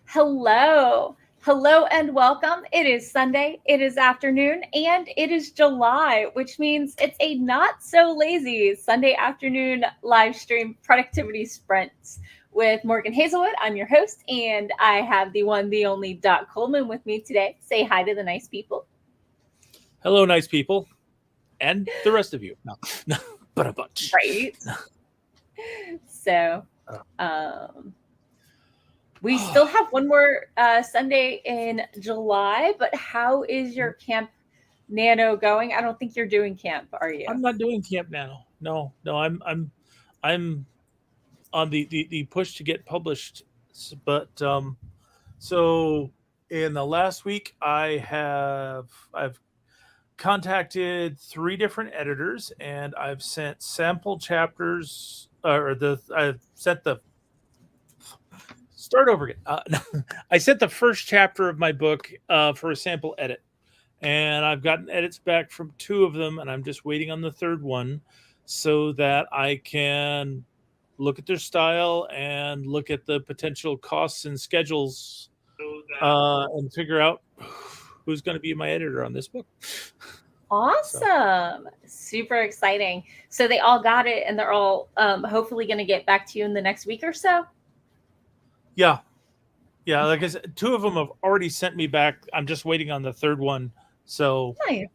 Hello. Hello and welcome. It is Sunday, it is afternoon, and it is July, which means it's a not so lazy Sunday afternoon live stream productivity sprints with Morgan Hazelwood. I'm your host, and I have the one, the only Doc Coleman with me today. Say hi to the nice people. Hello, nice people, and the rest of you. No, no, but a bunch. Right. So, we still have one more Sunday in July, but how is your Camp NaNo going? I don't think you're doing camp, are you? I'm not doing Camp NaNo. No, I'm on the push to get published. But so in the last week, I've contacted 3 different editors, and I've sent sample chapters, I've sent the start over again. I sent the first chapter of my book for a sample edit, and I've gotten edits back from 2 of them, and I'm just waiting on the 3rd one so that I can look at their style and look at the potential costs and schedules and figure out who's going to be my editor on this book. Awesome. Super exciting. So they all got it, and they're all hopefully going to get back to you in the next week or so? Yeah. Like I said, 2 of them have already sent me back. I'm just waiting on the 3rd one. So, nice.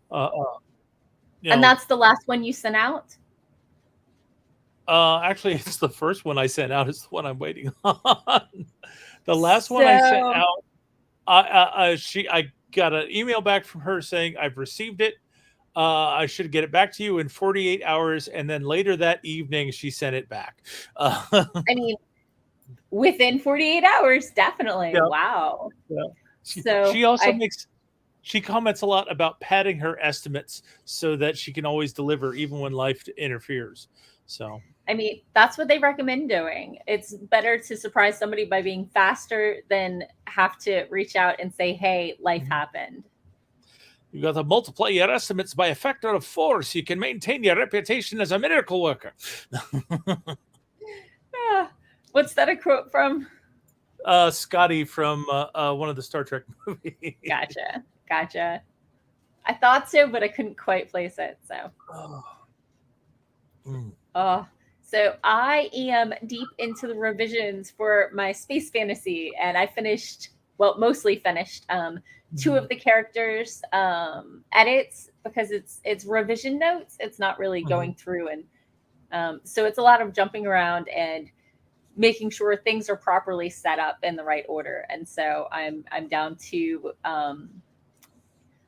And that's the last one you sent out? Actually, it's the first one I sent out. It's the one I'm waiting on. The last one I sent out, I got an email back from her saying I've received it. I should get it back to you in 48 hours, and then later that evening she sent it back. I mean, within 48 hours, definitely. Yeah. Wow. Yeah. She also she comments a lot about padding her estimates so that she can always deliver even when life interferes. So, I mean, that's what they recommend doing. It's better to surprise somebody by being faster than have to reach out and say, hey, life happened. You got to multiply your estimates by a factor of 4 so you can maintain your reputation as a miracle worker. What's that a quote from? Scotty from one of the Star Trek movies. Gotcha. I thought so, but I couldn't quite place it. So, so I am deep into the revisions for my space fantasy, and I mostly finished 2 of the characters edits, because it's revision notes. It's not really going through, and so it's a lot of jumping around and making sure things are properly set up in the right order. And so I'm down to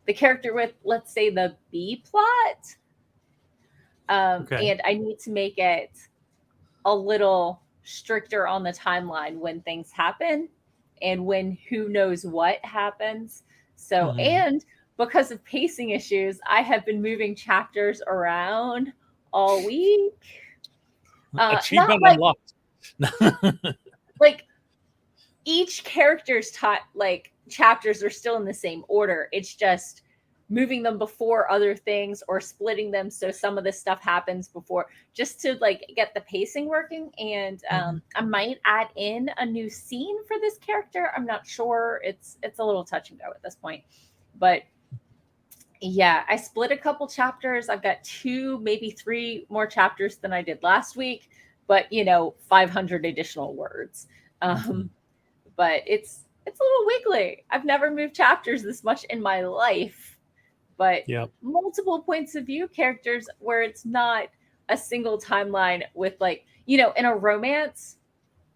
the character with, let's say, the B plot. And I need to make it a little stricter on the timeline when things happen and when who knows what happens. So, and because of pacing issues, I have been moving chapters around all week. Achievement unlocked. Like each character's chapters are still in the same order. It's just moving them before other things or splitting them so some of this stuff happens before, just to get the pacing working. And I might add in a new scene for this character. I'm not sure. It's a little touch and go at this point, but yeah, I split a couple chapters. I've got 2, maybe 3 more chapters than I did last week, but 500 additional words. But it's a little wiggly. I've never moved chapters this much in my life, but multiple points of view characters where it's not a single timeline with in a romance,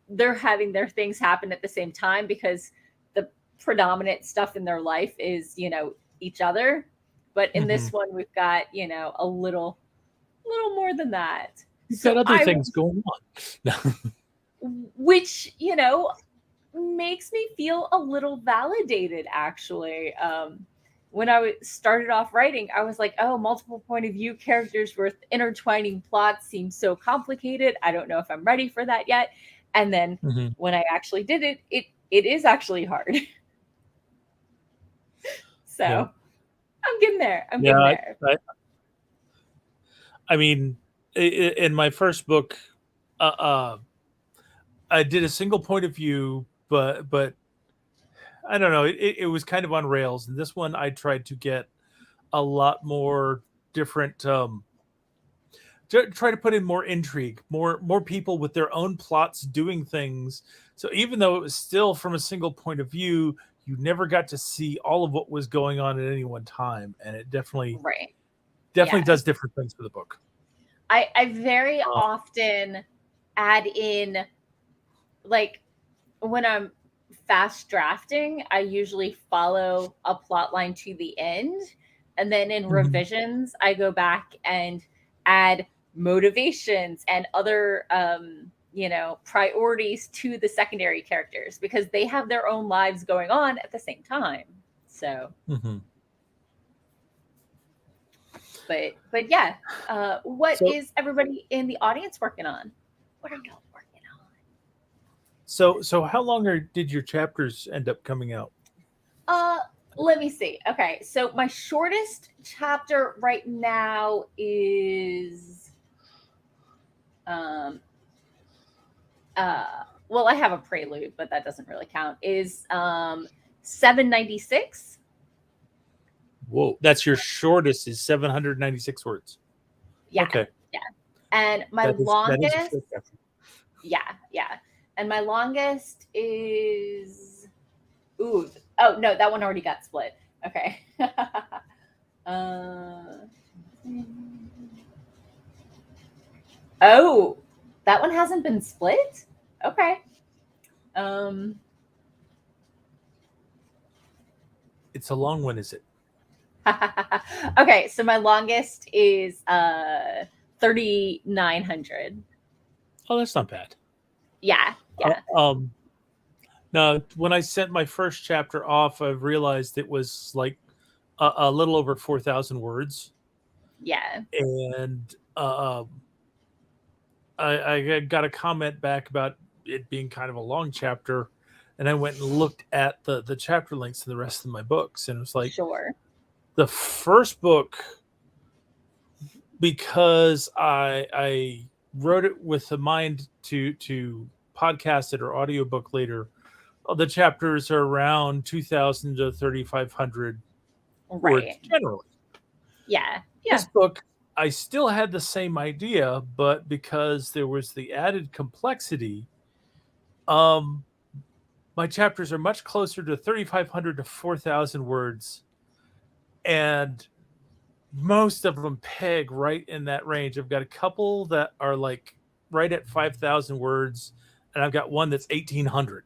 they're having their things happen at the same time because the predominant stuff in their life is, each other. But in this one, we've got, a little more than that. You've got other things going on. Which, makes me feel a little validated, actually. When I started off writing, I was like, oh, multiple point of view characters with intertwining plots seems so complicated. I don't know if I'm ready for that yet. And then when I actually did it, it is actually hard. So I'm getting there. I mean, in my first book, I did a single point of view, but I don't know. It was kind of on rails, and this one I tried to get a lot more different. Try to put in more intrigue, more people with their own plots doing things. So even though it was still from a single point of view, you never got to see all of what was going on at any one time, and it definitely Right. does different things for the book. I very often add in, like, when I'm fast drafting, I usually follow a plot line to the end. And then in revisions, I go back and add motivations and other, priorities to the secondary characters because they have their own lives going on at the same time. So, but yeah, what is everybody in the audience working on? What are y'all working on? So how long did your chapters end up coming out? Let me see. Okay, so my shortest chapter right now is well, I have a prelude, but that doesn't really count. Is 796. Whoa, that's your shortest is 796 words. Yeah. Okay. Yeah. And my longest yeah. And my longest is oh no, that one already got split. Okay. Oh, that one hasn't been split? Okay. It's a long one, is it? Okay, so my longest is 3,900. Oh, that's not bad. Yeah. Now, when I sent my first chapter off, I realized it was like a little over 4,000 words. Yeah. And I got a comment back about it being kind of a long chapter, and I went and looked at the chapter lengths in the rest of my books, and it was like, sure. The first book, because I wrote it with a mind to podcast it or audiobook later, the chapters are around 2,000 to 3,500 words generally. Yeah. This book, I still had the same idea, but because there was the added complexity, my chapters are much closer to 3,500 to 4,000 words, and most of them peg right in that range. I've got a couple that are like right at 5,000 words, and I've got one that's 1,800.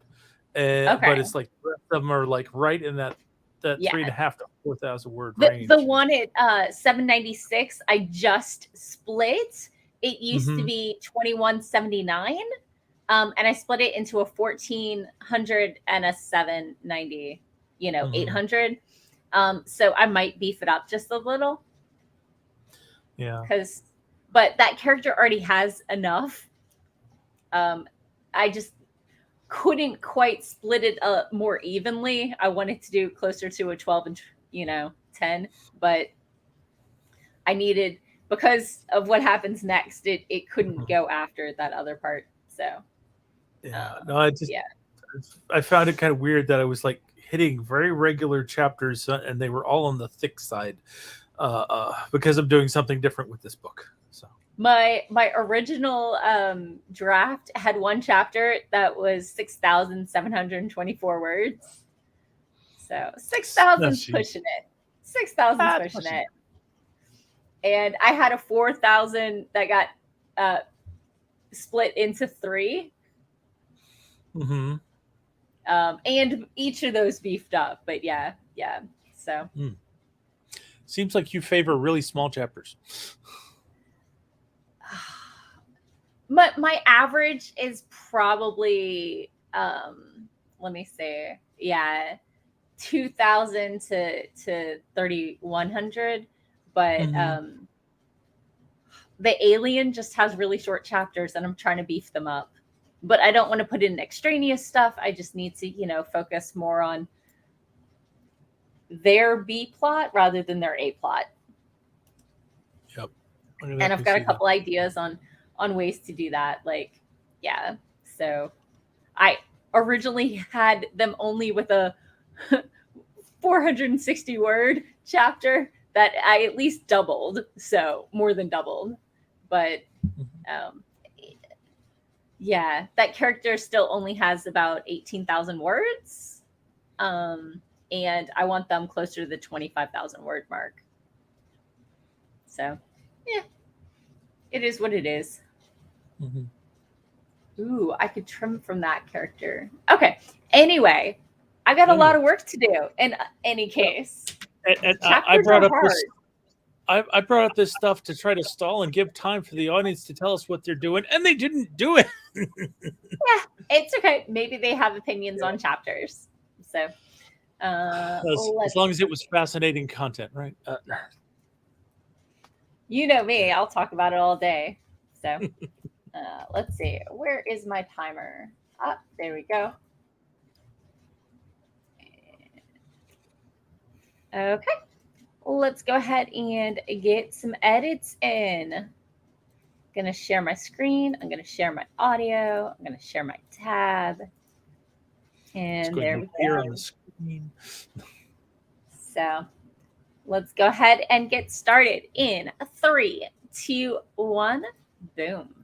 But it's like the rest of them are like right in that 3,500 to 4,000 word range. The one at 796, I just split. It used to be 2,179, and I split it into a 1,400 and a 790. 800. So I might beef it up just a little. Yeah. But that character already has enough. I just couldn't quite split it more evenly. I wanted to do closer to a 12 and 10, but I needed, because of what happens next, it couldn't go after that other part. So I found it kind of weird that I was like hitting very regular chapters, and they were all on the thick side because I'm doing something different with this book. So my original draft had one chapter that was 6,724 words. So 6,000 pushing it. 6,000 pushing it. And I had a 4,000 that got split into 3. And each of those beefed up, but yeah. So seems like you favor really small chapters. My average is probably let me see, 2,000 to 3,100, but the Alien just has really short chapters, and I'm trying to beef them up. But I don't want to put in extraneous stuff. I just need to, focus more on their B plot rather than their A plot. Yep. And I've got a couple ideas on ways to do that. So I originally had them only with a 460 word chapter that I at least doubled, so more than doubled. But yeah, that character still only has about 18,000 words. And I want them closer to the 25,000 word mark. So, yeah, it is what it is. Mm-hmm. Ooh, I could trim from that character. Okay. Anyway, I got a lot of work to do in any case. And Chapters I brought are up hard. this. I brought up this stuff to try to stall and give time for the audience to tell us what they're doing, and they didn't do it. Yeah, it's okay. Maybe they have opinions on chapters. So, as long as it was fascinating content, right? You know me, I'll talk about it all day. So, let's see. Where is my timer? Ah, there we go. Okay. Let's go ahead and get some edits in. I'm going to share my screen. I'm going to share my audio. I'm going to share my tab. And there we go. On the screen. So let's go ahead and get started in 3, 2, 1. Boom.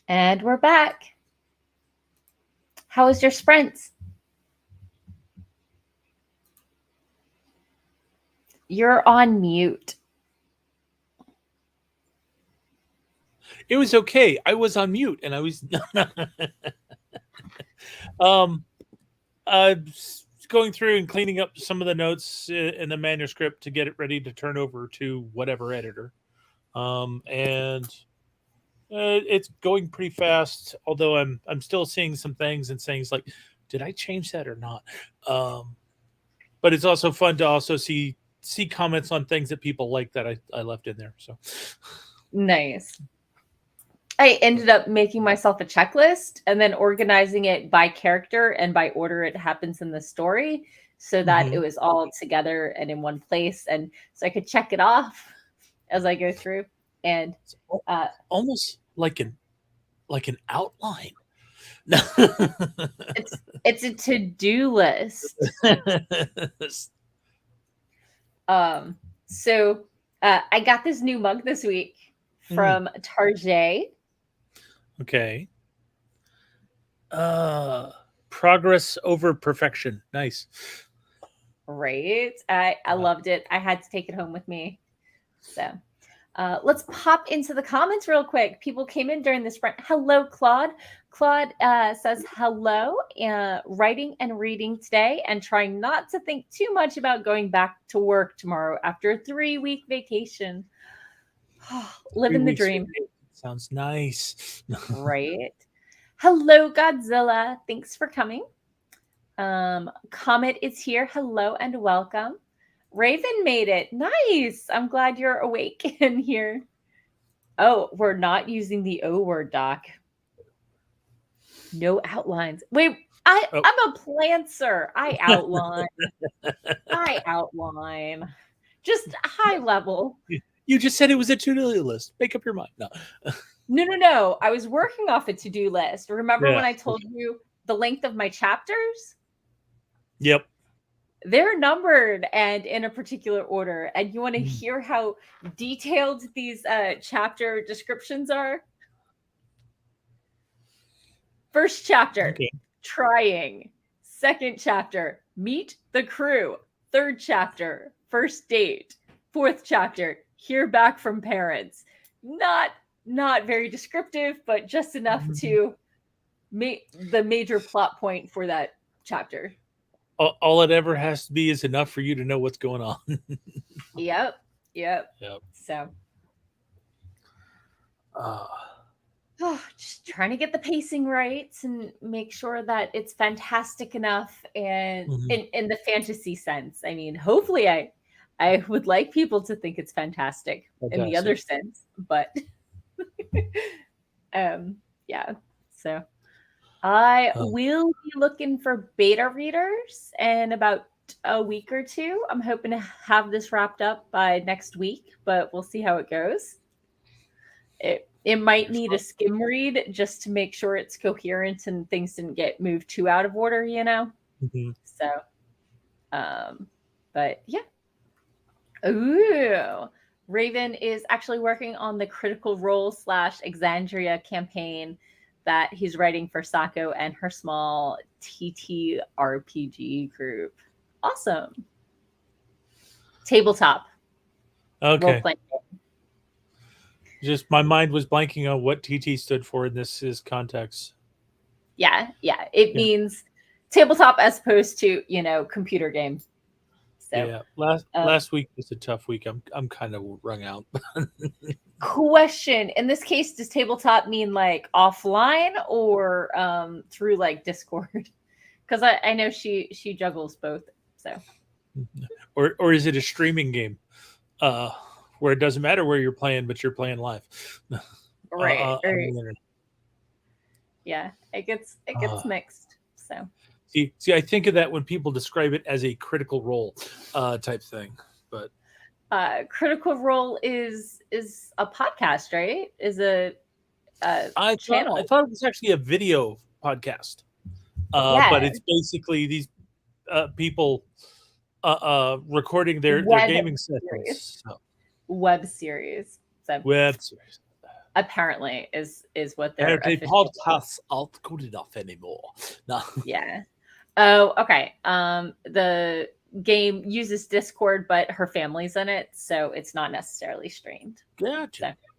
And we're back. How was your sprints? You're on mute. It was okay. I was on mute and I was going through and cleaning up some of the notes in the manuscript to get it ready to turn over to whatever editor. And it's going pretty fast, although I'm still seeing some things and saying like, did I change that or not? But it's also fun to also see comments on things that people like that I left in there. So nice. I ended up making myself a checklist and then organizing it by character and by order it happens in the story so that it was all together and in one place. And so I could check it off as I go through. And almost like an outline. it's a to-do list. So I got this new mug this week from Target. Okay. Progress over perfection. Nice. Right. I loved it. I had to take it home with me. So let's pop into the comments real quick. People came in during the sprint. Hello, Claude. Claude says hello, writing and reading today and trying not to think too much about going back to work tomorrow after a 3-week vacation. Living the dream. Sounds nice. Right. Hello, Godzilla. Thanks for coming. Comet is here. Hello and welcome. Raven made it. Nice. I'm glad you're awake in here. Oh, we're not using the O word, Doc. No outlines. Wait, I'm a plantser. I outline. I outline. Just high level. You just said it was a to-do list. Make up your mind. No. No. I was working off a to-do list. Remember when I told you the length of my chapters? Yep. they're numbered and in a particular order. And you want to hear how detailed these chapter descriptions are? First chapter, Okay. trying. Second chapter, meet the crew. Third chapter, first date. Fourth chapter, hear back from parents. Not very descriptive, but just enough to make the major plot point for that chapter. All it ever has to be is enough for you to know what's going on. Yep. Yep. So just trying to get the pacing right and make sure that it's fantastic enough and in the fantasy sense. I mean, hopefully I would like people to think it's fantastic in the other sense, but yeah. So I will be looking for beta readers in about a week or two. I'm hoping to have this wrapped up by next week, but we'll see how it goes. It might need a skim read just to make sure it's coherent and things didn't get moved too out of order, you know? So, but yeah. Ooh. Raven is actually working on the Critical Role / Exandria campaign that he's writing for Sako and her small TTRPG group. Awesome. Tabletop. Okay. Role-playing. Just my mind was blanking on what TT stood for in this context. Yeah. It means tabletop as opposed to, computer game. So, yeah. Last week was a tough week. I'm kind of wrung out. Question. In this case, does tabletop mean like offline or through like Discord? Because I know she juggles both. So or is it a streaming game? Where it doesn't matter where you're playing, but you're playing live. Right. Yeah, it gets mixed. So see, I think of that when people describe it as a critical role type thing. But Critical Role is a podcast, right? Is a channel. I thought it was actually a video podcast. But it's basically these people recording their gaming sessions. So. Web series. So web series. Apparently is what they're podcasts aren't good enough anymore. No. Yeah. Oh, okay. The game uses Discord, but her family's in it, so it's not necessarily streamed. Gotcha. So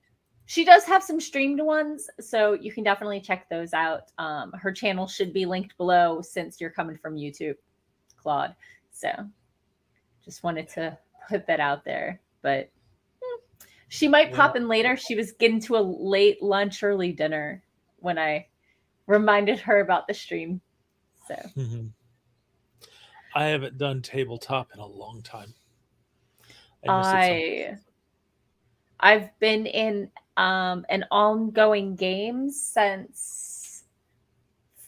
she does have some streamed ones, so you can definitely check those out. Her channel should be linked below since you're coming from YouTube, Claude. So just wanted to put that out there. But she might pop in later. She was getting to a late lunch, early dinner when I reminded her about the stream. So I haven't done tabletop in a long time. I've been in an ongoing game since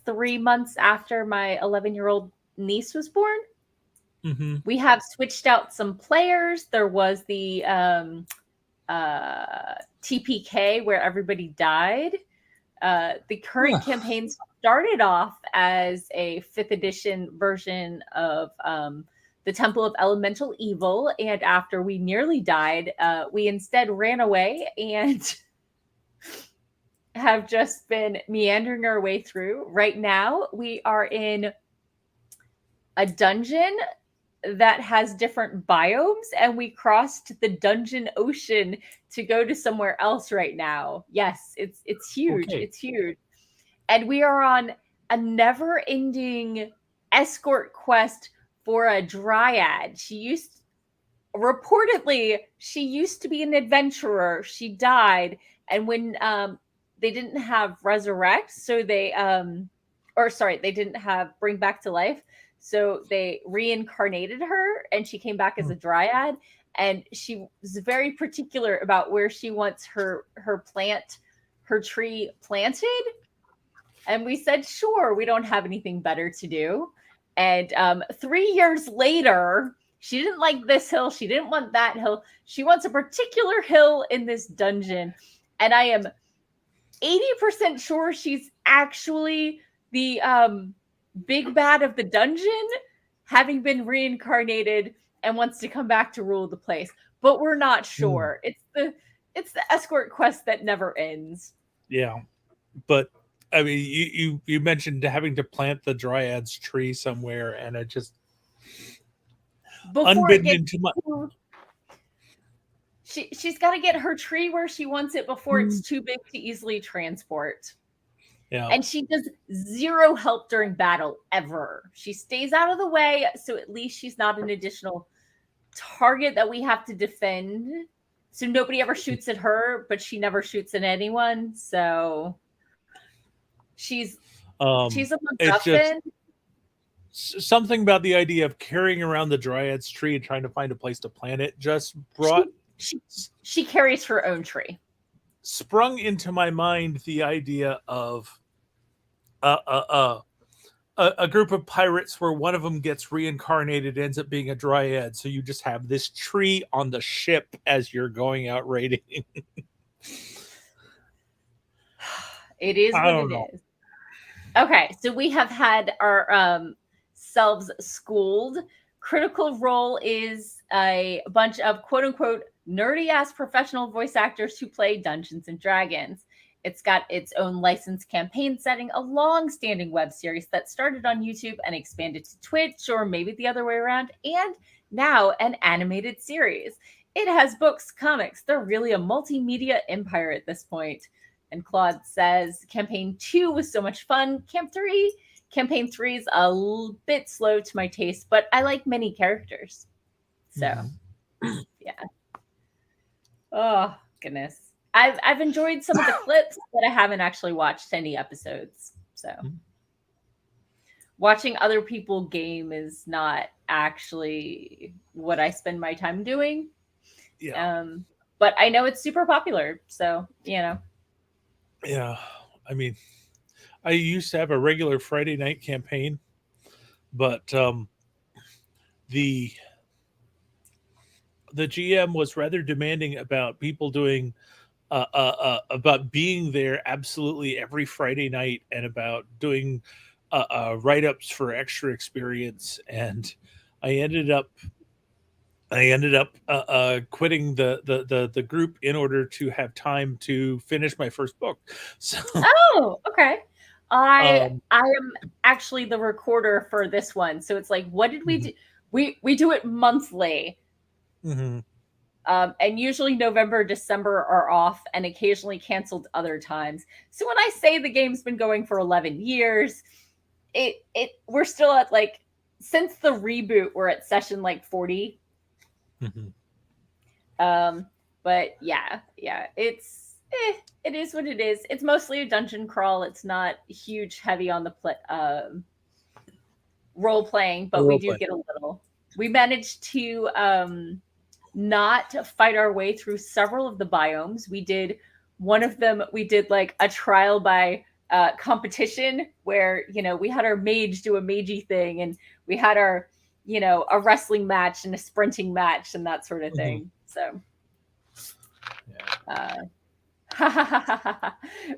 3 months after my 11-year-old niece was born. We have switched out some players. There was the TPK where everybody died. The current campaign started off as a 5th edition version of the Temple of Elemental Evil, and after we nearly died, we instead ran away and have just been meandering our way through. Right now, we are in a dungeon that has different biomes, and we crossed the dungeon ocean to go to somewhere else right now. Yes, it's huge. Okay. It's huge. And we are on a never-ending escort quest for a dryad. She used to be an adventurer. She died, and when they didn't have resurrect, so they didn't have bring back to life. So they reincarnated her, and she came back as a dryad. And she was very particular about where she wants her tree planted. And we said, sure, we don't have anything better to do. And 3 years later, she didn't like this hill. She didn't want that hill. She wants a particular hill in this dungeon. And I am 80% sure she's actually the big bad of the dungeon, having been reincarnated and wants to come back to rule the place, but we're not sure. It's the escort quest that never ends. Yeah, but I mean, you mentioned having to plant the Dryad's tree somewhere, and it just Before it unbidden gets into my. she's got to get her tree where she wants it before it's too big to easily transport. Yeah. And she does zero help during battle ever. She stays out of the way, so at least she's not an additional target that we have to defend. So nobody ever shoots at her, but she never shoots at anyone. So she's a MacGuffin. Something about the idea of carrying around the Dryad's tree and trying to find a place to plant it just brought. She carries her own tree. Sprung into my mind the idea of a group of pirates where one of them gets reincarnated, ends up being a Dryad. So you just have this tree on the ship as you're going out raiding. It is what it is. Okay, so we have had our selves schooled. Critical Role is a bunch of quote unquote nerdy ass professional voice actors who play Dungeons and Dragons. It's got its own licensed campaign setting, a long-standing web series that started on YouTube and expanded to Twitch, or maybe the other way around, and now an animated series. It has books, comics. They're really a multimedia empire at this point. And Claude says, Campaign 2 was so much fun. Campaign 3 is a bit slow to my taste, but I like many characters. So, yeah. Oh, goodness. I've enjoyed some of the clips, but I haven't actually watched any episodes. So watching other people game is not actually what I spend my time doing. Yeah. But I know it's super popular. So, you know. Yeah. I mean, I used to have a regular Friday night campaign, but the GM was rather demanding about people doing about being there absolutely every Friday night and about doing write-ups for extra experience, and I ended up quitting the group in order to have time to finish my first book. So, oh, okay. I am actually the recorder for this one, so it's like, what did we do? We do it monthly. Mm-hmm. And usually November, December are off, and occasionally canceled other times. So when I say the game's been going for 11 years, we're still at like, since the reboot, we're at session like 40. But yeah, it's it is what it is. It's mostly a dungeon crawl. It's not huge, heavy on the role playing, but we do get a little. We managed to not fight our way through several of the biomes. We did one of them. We did like a trial by competition where, you know, we had our mage do a magey thing, and we had our, you know, a wrestling match and a sprinting match and that sort of thing. So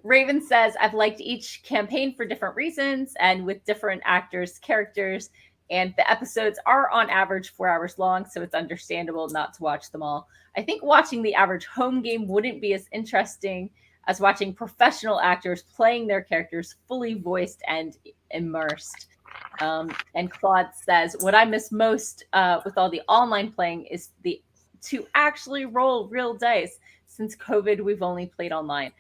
Raven says, I've liked each campaign for different reasons and with different actors, characters, and the episodes are on average 4 hours long, so it's understandable not to watch them all. I think watching the average home game wouldn't be as interesting as watching professional actors playing their characters fully voiced and immersed. And Claude says, what I miss most with all the online playing is to actually roll real dice. Since COVID, we've only played online.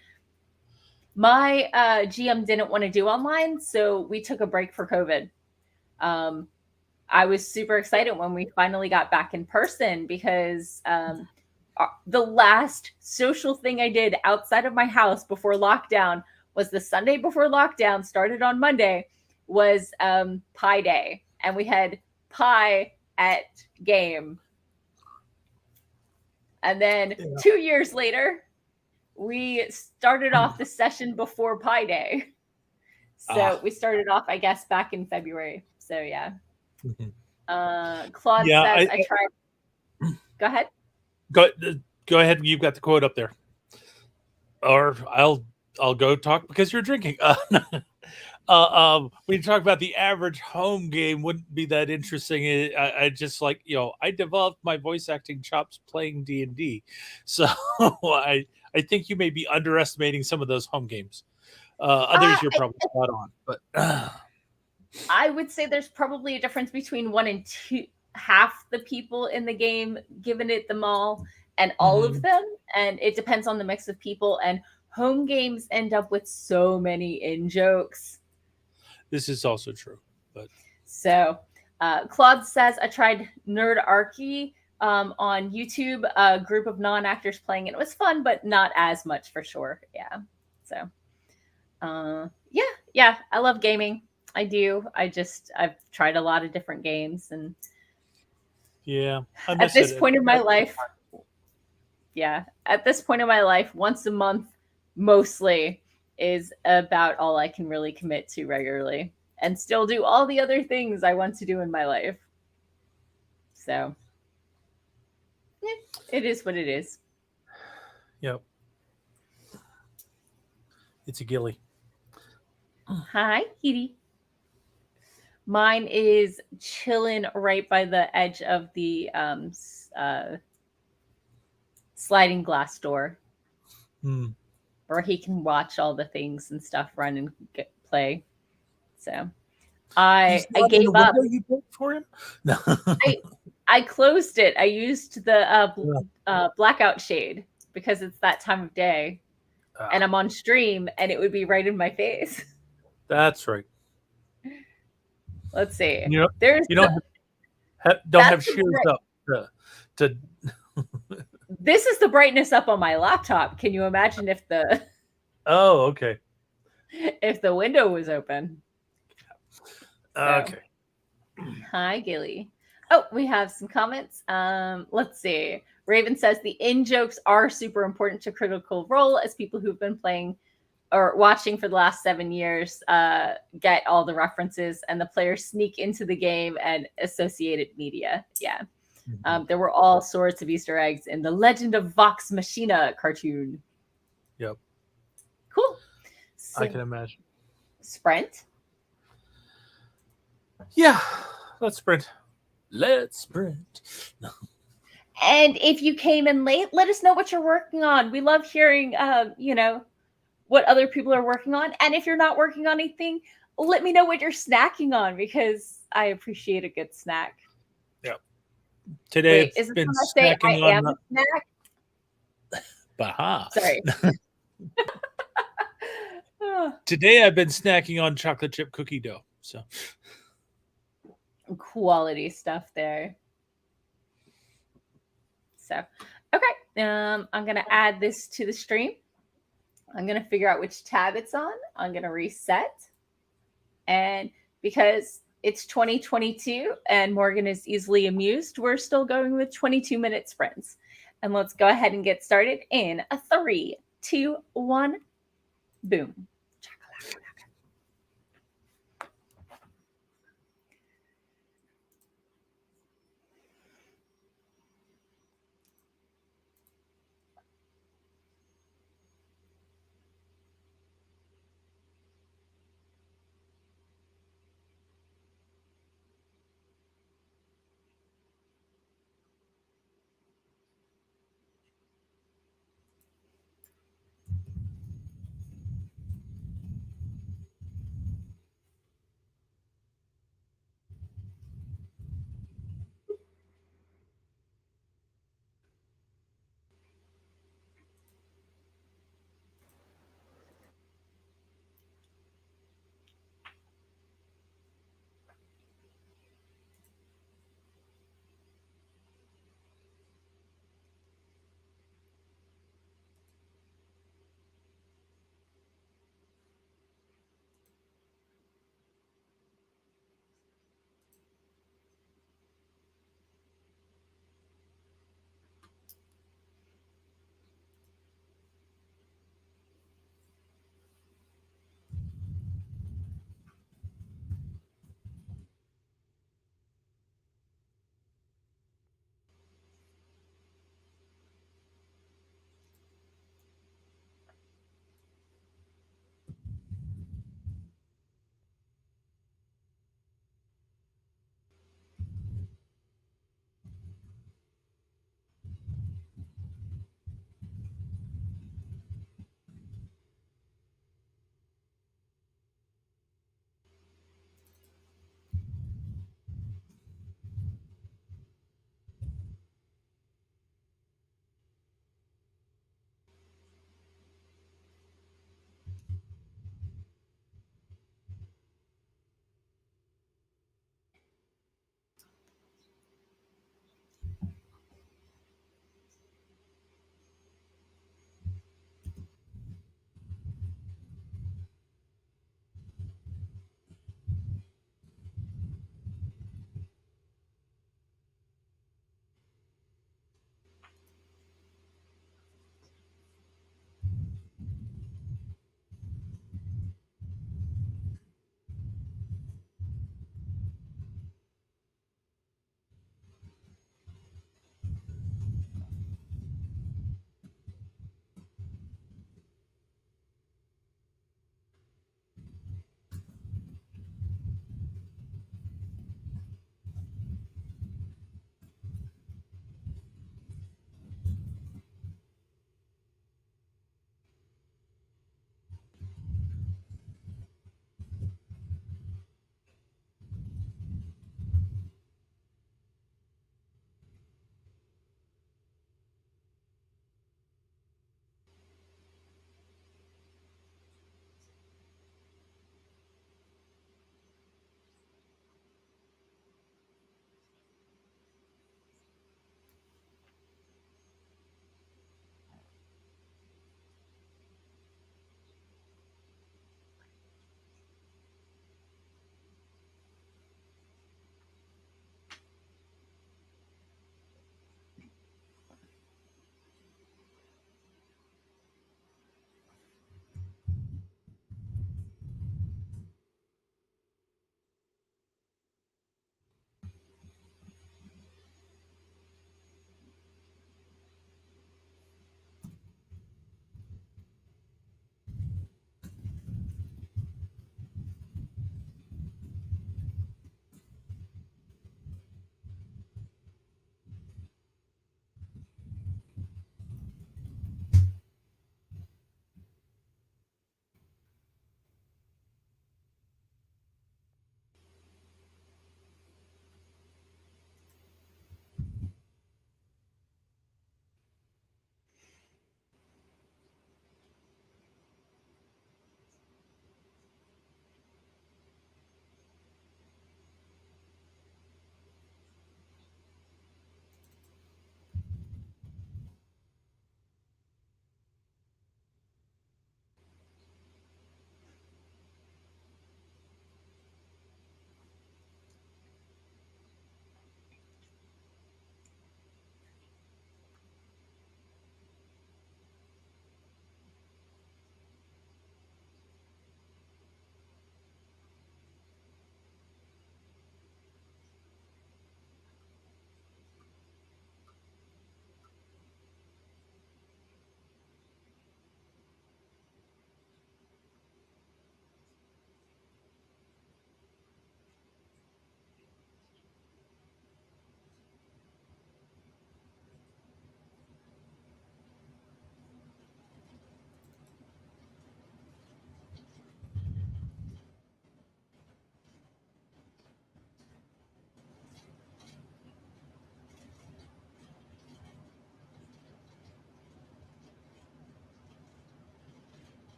My GM didn't want to do online, so we took a break for COVID. I was super excited when we finally got back in person because the last social thing I did outside of my house before lockdown was the Sunday before lockdown started on Monday, was Pie Day. And we had pie at game. And then 2 years later, we started off the session before Pie Day. So we started off, I guess, back in February. So yeah. Claude says, I tried. Go ahead. Go ahead. You've got the quote up there. Or I'll go talk because you're drinking. when you talk about the average home game, wouldn't be that interesting. I just like I developed my voice acting chops playing D&D, so I think you may be underestimating some of those home games. Others you're probably spot on, but I would say there's probably a difference between one and two, half the people in the game giving it them all, and all of them, and it depends on the mix of people. And home games end up with so many in jokes. this is also true. But So, Claude says, I tried Nerdarchy on YouTube, a group of non-actors playing it. It was fun, but not as much for sure. Yeah. So, yeah, I love gaming. I do. I've tried a lot of different games, and yeah, I at miss this it. point in my life, at this point in my life, once a month mostly is about all I can really commit to regularly, and still do all the other things I want to do in my life. So, it is what it is. Yep. It's a gilly. Hi, Kitty. Mine is chilling right by the edge of the sliding glass door, where he can watch all the things and stuff run and play. So I gave up. You built for him? No. I closed it. I used the blackout shade because it's that time of day, and I'm on stream, and it would be right in my face. That's right. Let's see. You don't have shears up to. This is the brightness up on my laptop. Can you imagine if the Oh, okay. if the window was open? Okay. Hi, Gilly. Oh, we have some comments. Let's see. Raven says the in jokes are super important to Critical Role, as people who've been playing or watching for the last 7 years get all the references, and the players sneak into the game and associated media. Yeah. There were all sorts of Easter eggs in the Legend of Vox Machina cartoon. Yep. Cool. So, I can imagine. Sprint? Yeah, let's sprint. Let's sprint. And if you came in late, let us know what you're working on. We love hearing, what other people are working on. And if you're not working on anything, let me know what you're snacking on, because I appreciate a good snack. Yep. Today, wait, is it been snacking I am a snack? Baha. Sorry. Today I've been snacking on chocolate chip cookie dough. So quality stuff there. So, okay. I'm going to add this to the stream. I'm going to figure out which tab it's on. I'm going to reset. And because it's 2022 and Morgan is easily amused, we're still going with 22-minute sprints. And let's go ahead and get started in a 3, 2, 1, boom.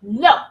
No.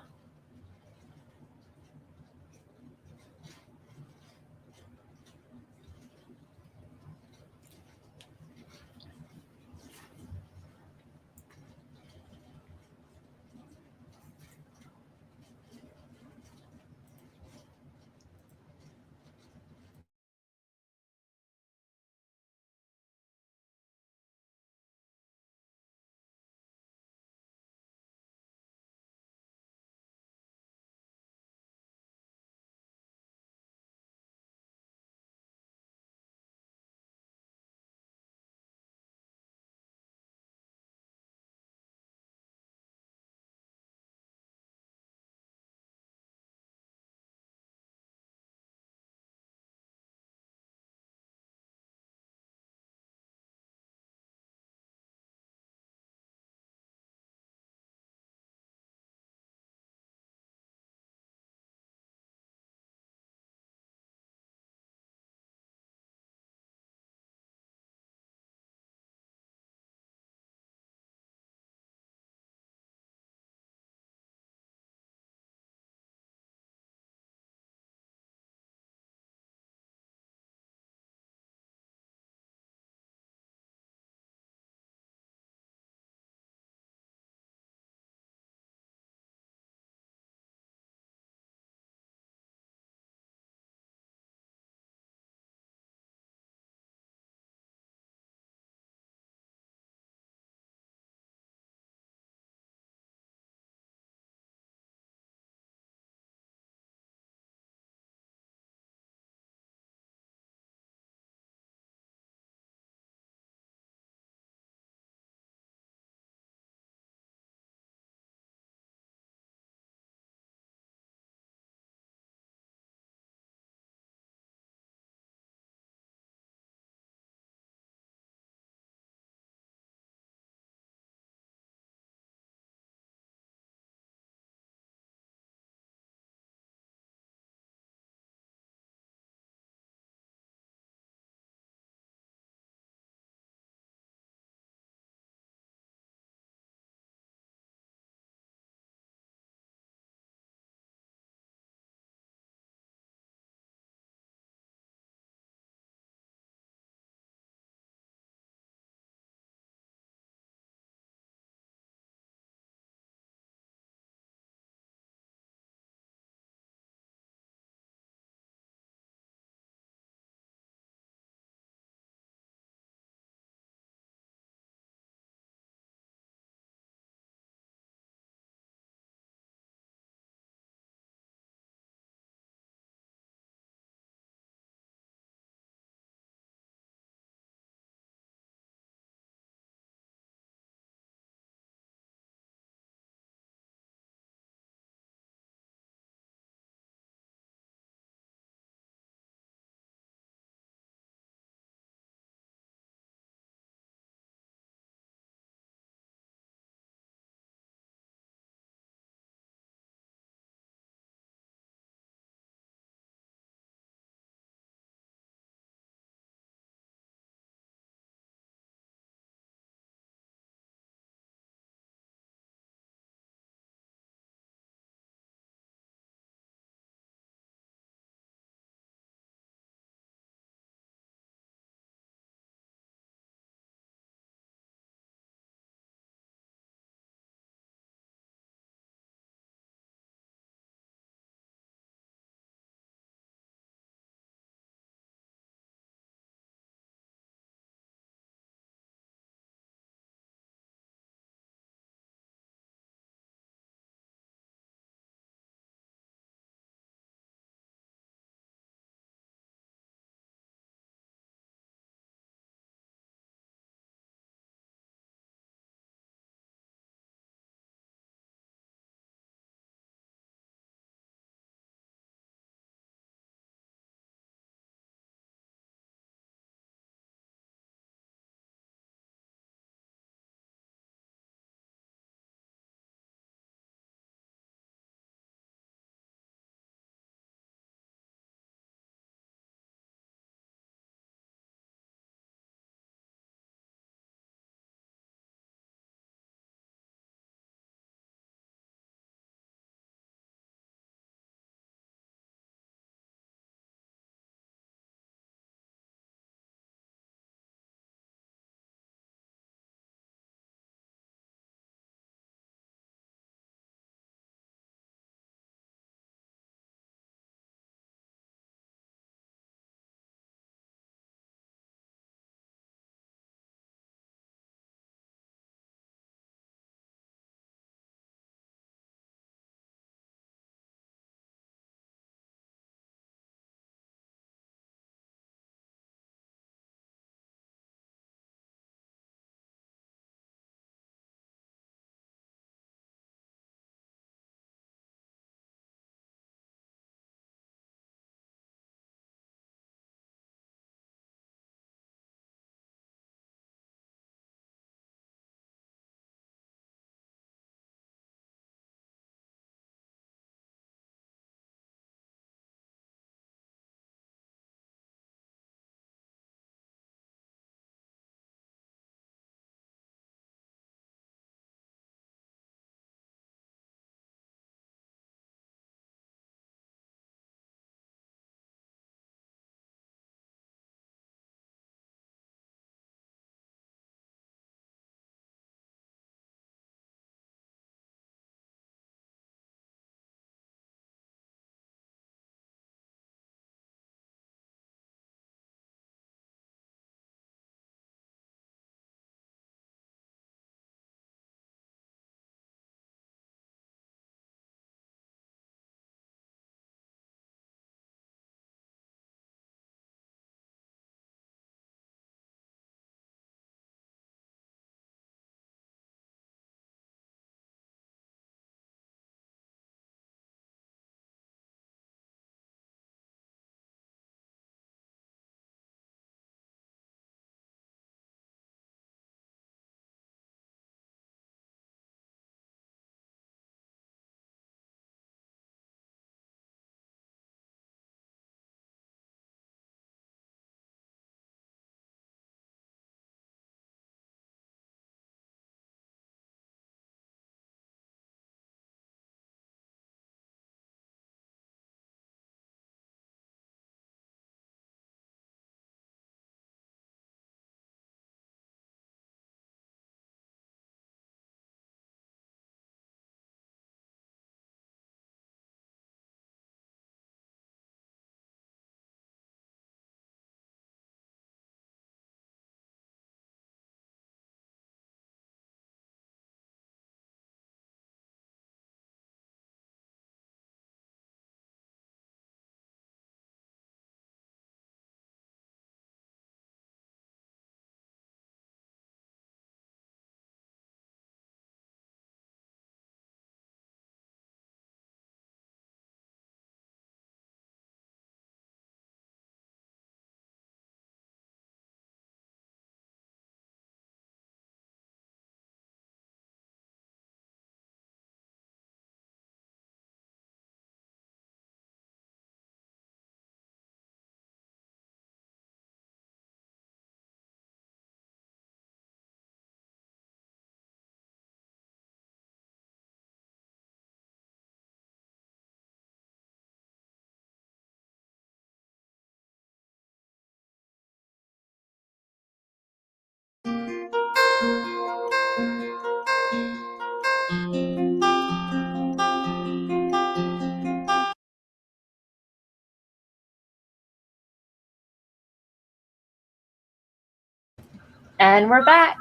And we're back.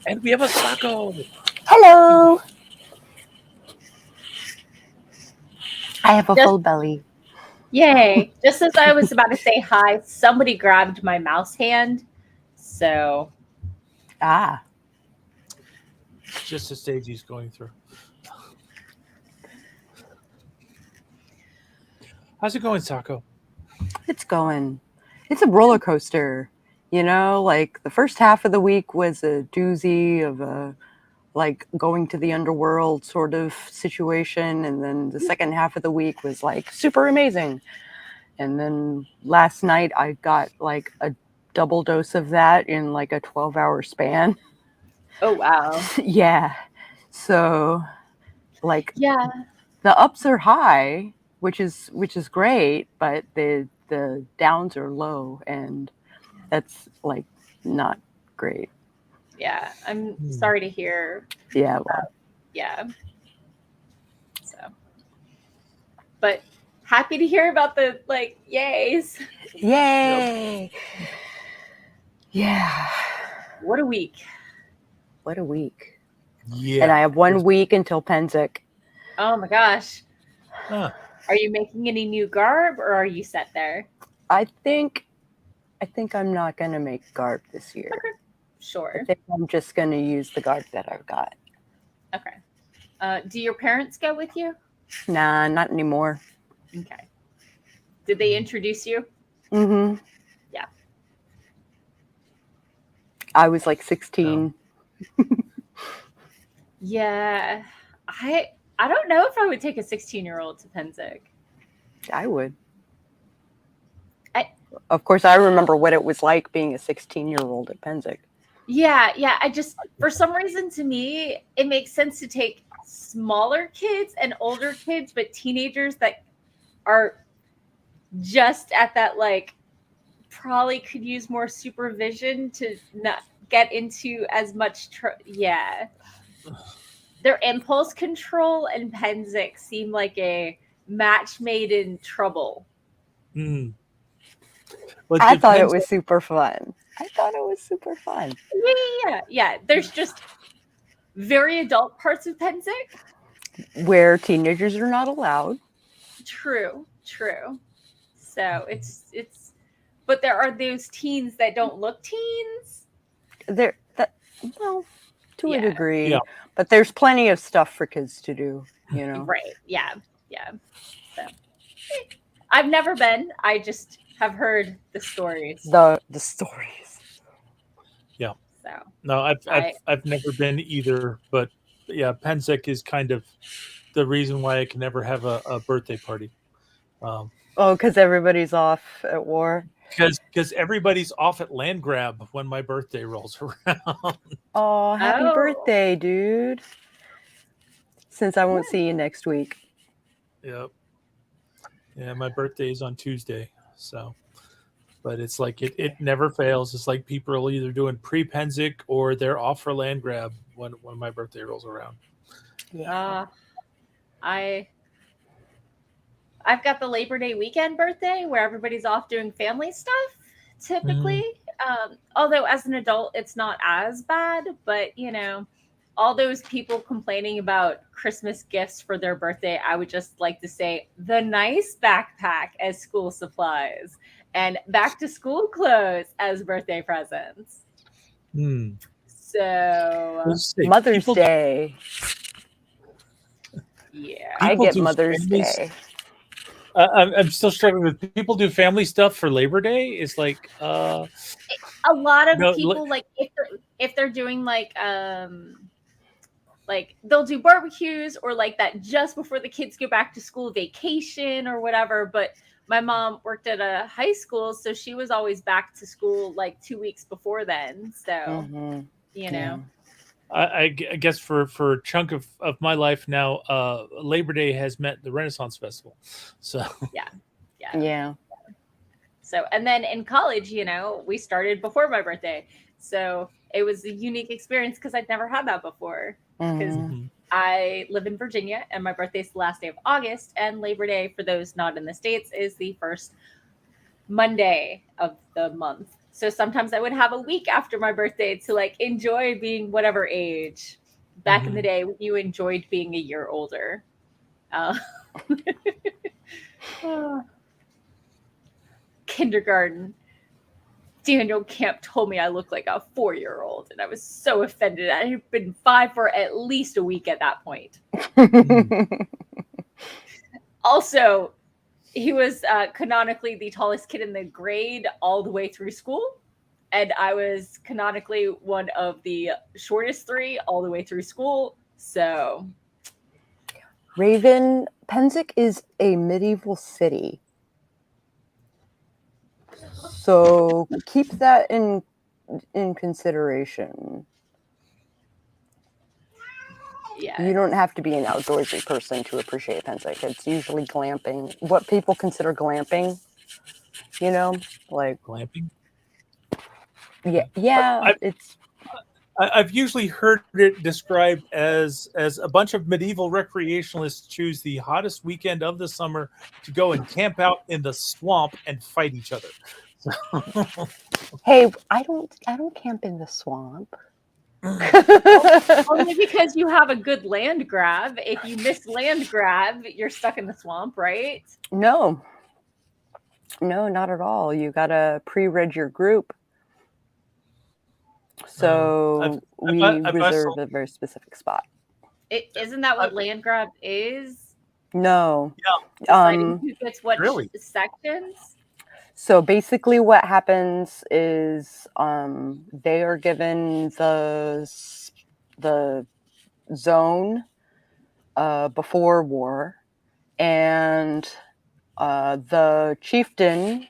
And we have a Sako. Hello. I have a Just- full belly. Yay. Just as I was about to say hi, somebody grabbed my mouse hand. So, Ah, Just the stage he's going through. How's it going, Sako? it's going. It's a roller coaster. You know, like the first half of the week was a doozy of a like going to the underworld sort of situation. And then the second half of the week was like super amazing. And then last night I got like a double dose of that in like a 12-hour span. oh wow. Yeah. So like Yeah. the ups are high, which is great, but the downs are low, and that's like not great. Yeah. I'm sorry to hear. Yeah, well, Yeah. So, but happy to hear about the like yays. yay! Yeah, What a week. what a week! Yeah. And I have 1 week until Penzic. Oh my gosh. Huh. Are you making any new garb or are you set there? I think I'm not gonna make garb this year. Okay. Sure. I think I'm just gonna use the garb that I've got. Okay. Do your parents go with you? Nah, not anymore. Okay. Did they introduce you? Mm-hmm. Yeah. I was like 16. Yeah. I don't know if I would take a 16-year-old to Penzic. I would. I- Of course, I remember what it was like being a 16-year-old at Penzic. Yeah. I just, for some reason, to me, it makes sense to take smaller kids and older kids, but teenagers that are just at that, like, probably could use more supervision to not get into as much. Yeah. Their impulse control and Penzic seem like a match made in trouble. Mm. But I thought it depends- was super fun. Yeah. There's just very adult parts of Penzic. Where teenagers are not allowed. True. So it's, but there are those teens that don't look teens. Well, to a Yeah. degree. Yeah. But there's plenty of stuff for kids to do, you know. Right. Yeah. So I've never been. I just have heard the stories. The stories. So No, I've never been either, but yeah, Penzic is kind of the reason why I can never have a birthday party. Oh, because everybody's off at war. Because everybody's off at land grab when my birthday rolls around. Oh, happy Oh. birthday, dude. Since I won't see you next week. Yep. Yeah, my birthday is on Tuesday, so. But it's like it never fails. It's like people are either doing pre-Penzic or they're off for land grab when my birthday rolls around. I've got the Labor Day weekend birthday where everybody's off doing family stuff typically. Although as an adult, it's not as bad, but you know, all those people complaining about Christmas gifts for their birthday, I would just like to say the nice backpack as school supplies and back to school clothes as birthday presents. So Mother's Day. Yeah. I People get do Mother's families- Day. I'm still struggling with people do family stuff for Labor Day. It's like A lot of No, people like if they're doing like they'll do barbecues or like that just before the kids go back to school vacation or whatever. But my mom worked at a high school, so she was always back to school like 2 weeks before then. So Mhm. you know, I guess for a chunk of my life now, Labor Day has meant the Renaissance Festival. So Yeah. So, and then in college, you know, we started before my birthday. So it was a unique experience because I'd never had that before. Because Mhm. I live in Virginia and my birthday is the last day of August. And Labor Day, for those not in the States, is the first Monday of the month. So sometimes I would have a week after my birthday to like enjoy being whatever age. Back in the day when you enjoyed being a year older. Kindergarten. Daniel Camp told me I look like a 4-year-old, and I was so offended. I had been 5 for at least a week at that point. Also, he was canonically the tallest kid in the grade all the way through school, and I was canonically one of the shortest 3 all the way through school. So, Raven, Penzic is a medieval city. So keep that in consideration. yeah. You don't have to be an outdoorsy person to appreciate Penzic. It's usually glamping. What people consider glamping, you know, like Glamping. yeah. I've usually heard it described as a bunch of medieval recreationalists choose the hottest weekend of the summer to go and camp out in the swamp and fight each other. Hey, I don't camp in the swamp. Only because you have a good land grab. If you miss land grab, you're stuck in the swamp, right? No, not at all. You gotta pre-reg your group. So we reserve a very specific spot. Isn't that what land grab is? No. Deciding who gets what really? sections? So basically what happens is they are given the zone before war, and the chieftain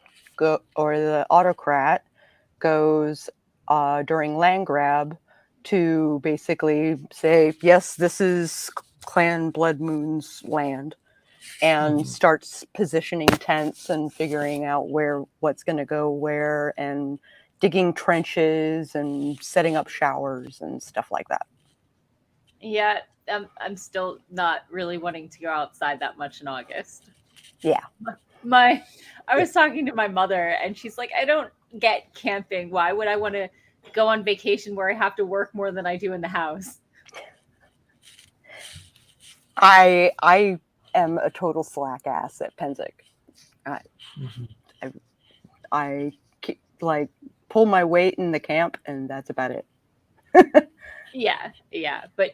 or the autocrat goes during land grab to basically say, yes, this is Clan Blood Moon's land, and starts positioning tents and figuring out what's going to go where, and digging trenches and setting up showers and stuff like that. Yeah, I'm still not really wanting to go outside that much in August. Yeah. I was talking to my mother, and she's like, I don't get camping. Why would I want to go on vacation where I have to work more than I do in the house? I am a total slack ass at Penzic. I like pull my weight in the camp, and that's about it. Yeah, but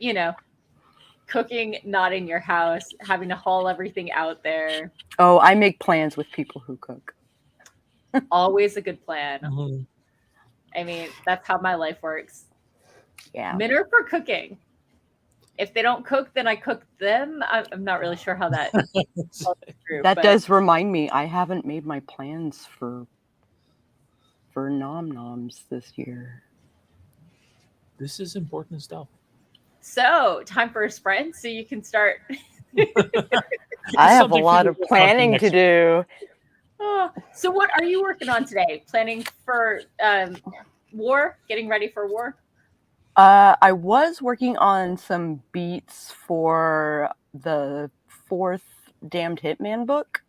cooking not in your house, having to haul everything out there. Oh, I make plans with people who cook. Always a good plan. I mean, that's how my life works. Yeah. Men are for cooking. If they don't cook, then I cook them. I'm not really sure how that through, that does remind me, I haven't made my plans for nom noms this year. This is important stuff. So, time for a sprint so you can start. I have a lot of planning to do. So what are you working on today? Planning for war? Getting ready for war? I was working on some beats for the 4th Damned Hitman book.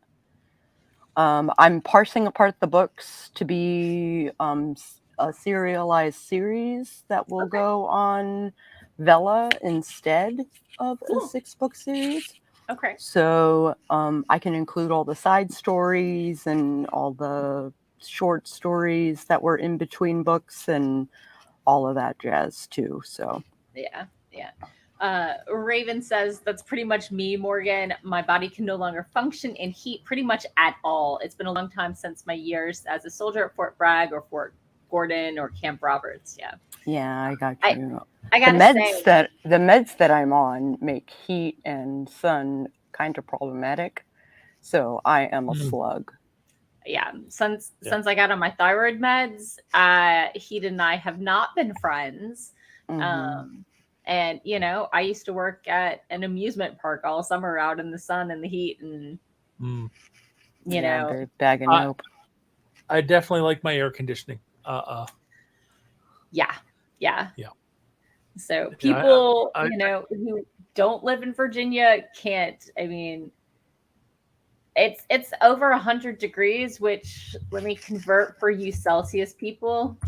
I'm parsing apart the books to be a serialized series that will go on Vela instead of a 6-book series. Okay. So I can include all the side stories and all the short stories that were in between books and all of that jazz too. So yeah. Raven says that's pretty much me, Morgan. My body can no longer function in heat pretty much at all. It's been a long time since my years as a soldier at Fort Bragg or Fort Gordon or Camp Roberts. Yeah, I got you. I gotta say, the meds that I'm on make heat and sun kind of problematic. So I am a slug. Yeah, since I got on my thyroid meds, he and I have not been friends. And I used to work at an amusement park all summer out in the sun and the heat, and bag of nope. I definitely like my air conditioning. Yeah. So people, who don't live in Virginia can't. I mean, It's over 100 degrees, which let me convert for you Celsius people.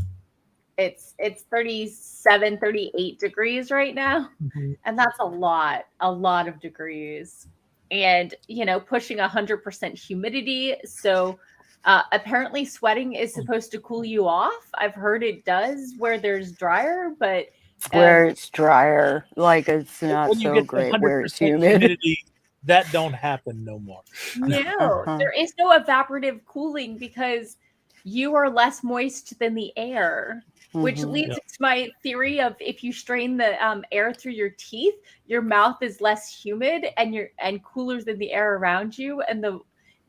It's 37, 38 degrees right now. Mhm. And that's a lot of degrees. And, pushing 100% humidity. So apparently sweating is supposed to cool you off. I've heard it does where there's drier, but Where it's drier, like it's But not when you so get to great where it's 100% humid. humidity, that don't happen no more. no, Uh-huh. there is no evaporative cooling because you are less moist than the air. Which Mhm. leads Yeah. to my theory of if you strain the air through your teeth, your mouth is less humid and cooler than the air around you, and the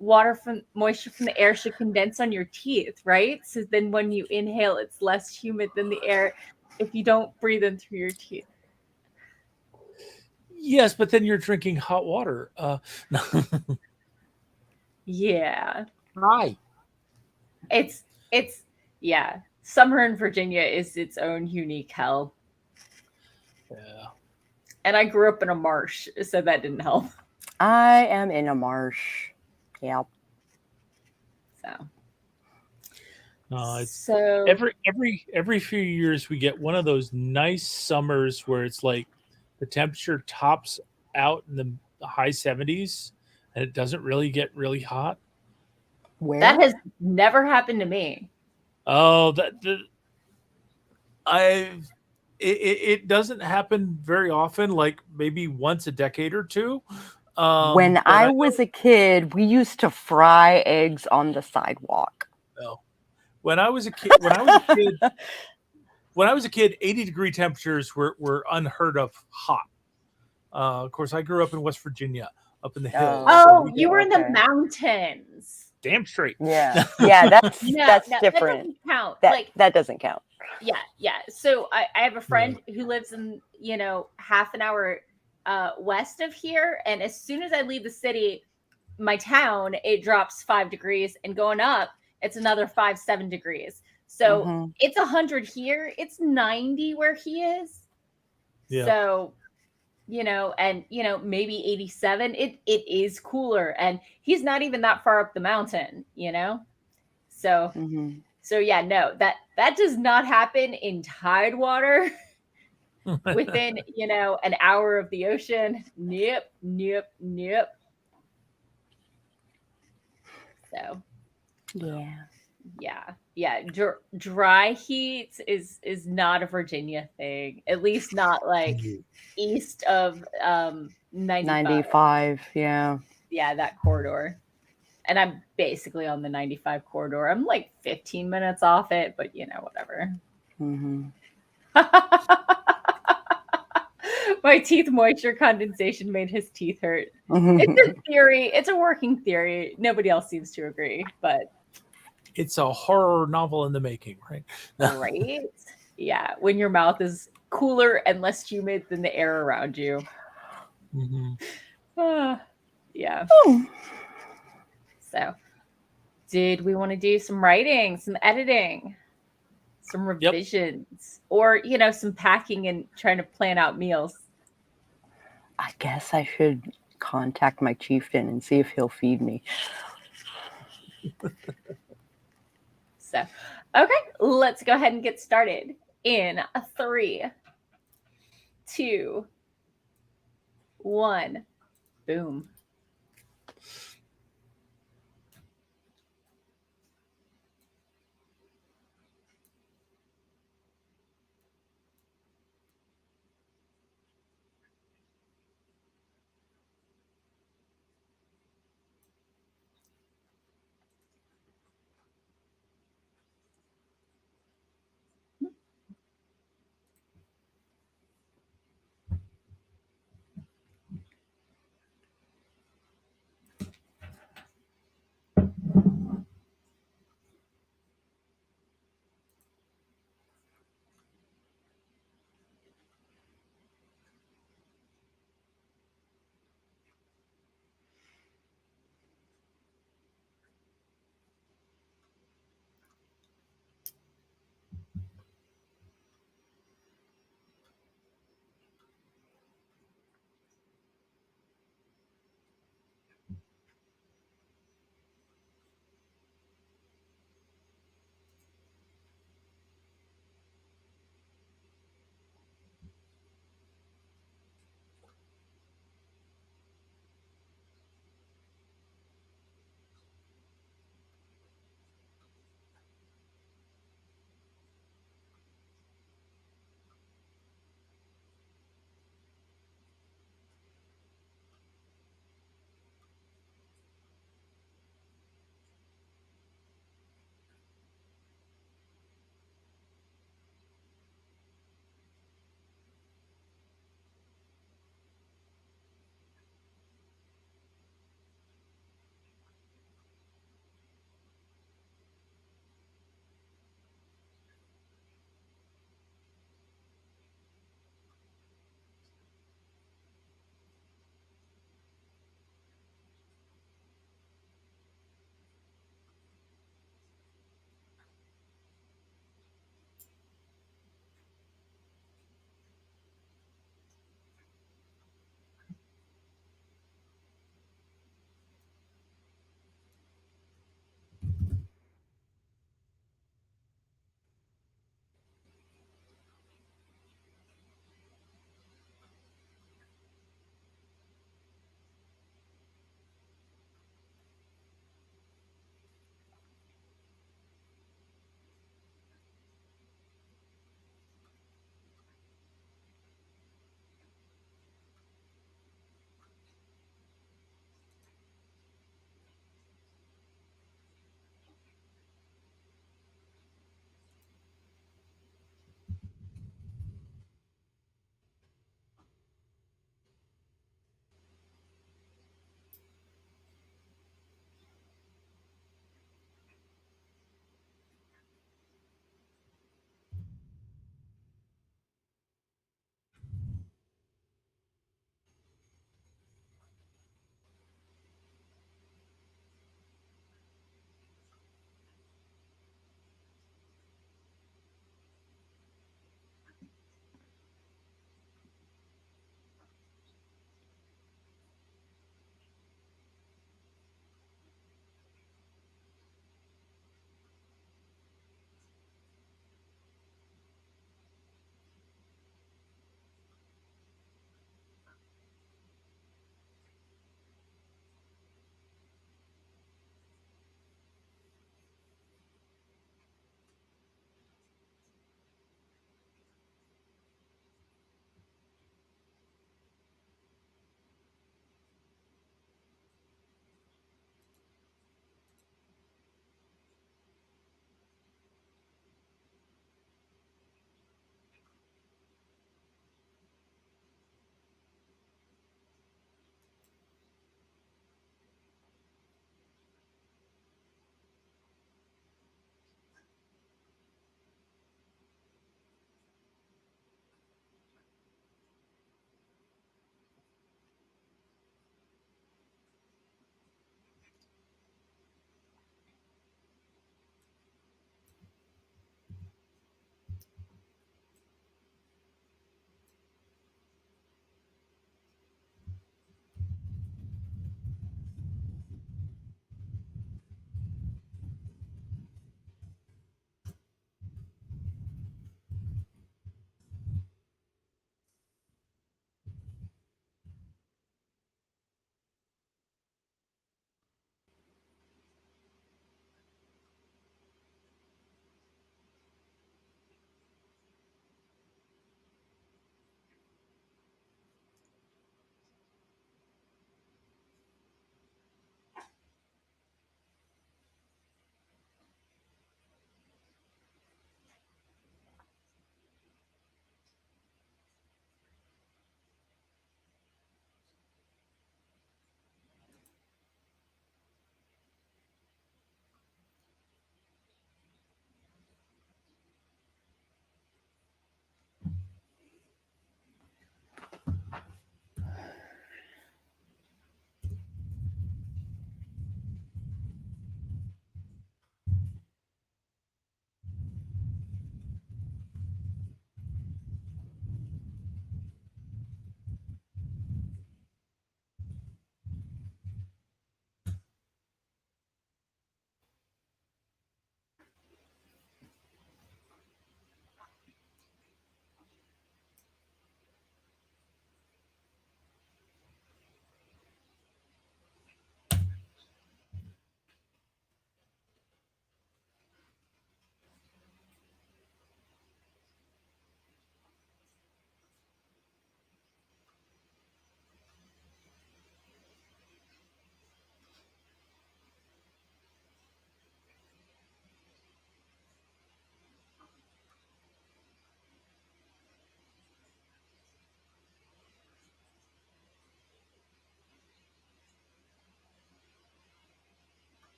moisture from the air should condense on your teeth, right? So then when you inhale, it's less humid than the air if you don't breathe in through your teeth. Yes, but then you're drinking hot water. No. Yeah, Hi. it's yeah. Summer in Virginia is its own unique hell, Yeah. and I grew up in a marsh, so that didn't help. I am in a marsh. Yep. So. It's So every few years we get one of those nice summers where it's like the temperature tops out in the high 70s and it doesn't really get really hot. Where? that has never happened to me. Oh, I it doesn't happen very often, like maybe once a decade or two. When But I I was a kid, we used to fry eggs on the sidewalk. know when I was a kid, when I was a kid, 80-degree temperatures were unheard of hot. Of course, I grew up in West Virginia, up in the hills. Oh, So Oh, we you got were in the okay. mountains. damn straight. Yeah. Yeah, that's No, that's that different. doesn't count. That Like, that doesn't count. yeah. So I have a Yeah. friend who lives in, half an hour west of here. And as soon as I leave the city, my town, it drops 5 degrees, and going up, it's another 5, 7 degrees. So Mhm. it's 100 here. It's 90 where he is. Yeah. So, and maybe 87. It is cooler, and he's not even that far up the mountain. So Mhm. so yeah, no, that does not happen in tidewater within an hour of the ocean. Nope, nope, nope. So Yeah. yeah. Dry heat is not a Virginia thing, at least not like east of 95. 95. Yeah. Yeah, that corridor. And I'm basically on the 95 corridor. I'm like 15 minutes off it, but whatever. Mhm. My teeth moisture condensation made his teeth hurt. It's a theory. It's a working theory. Nobody else seems to agree, but It's a horror novel in the making, right? right? Yeah, when your mouth is cooler and less humid than the air around you. Mm-hmm. Yeah. Oh. So, did we want to do some writing, some editing, some revisions, or some packing and trying to plan out meals? I guess I should contact my chieftain and see if he'll feed me. So, okay, let's go ahead and get started in a 3, 2, 1. Boom.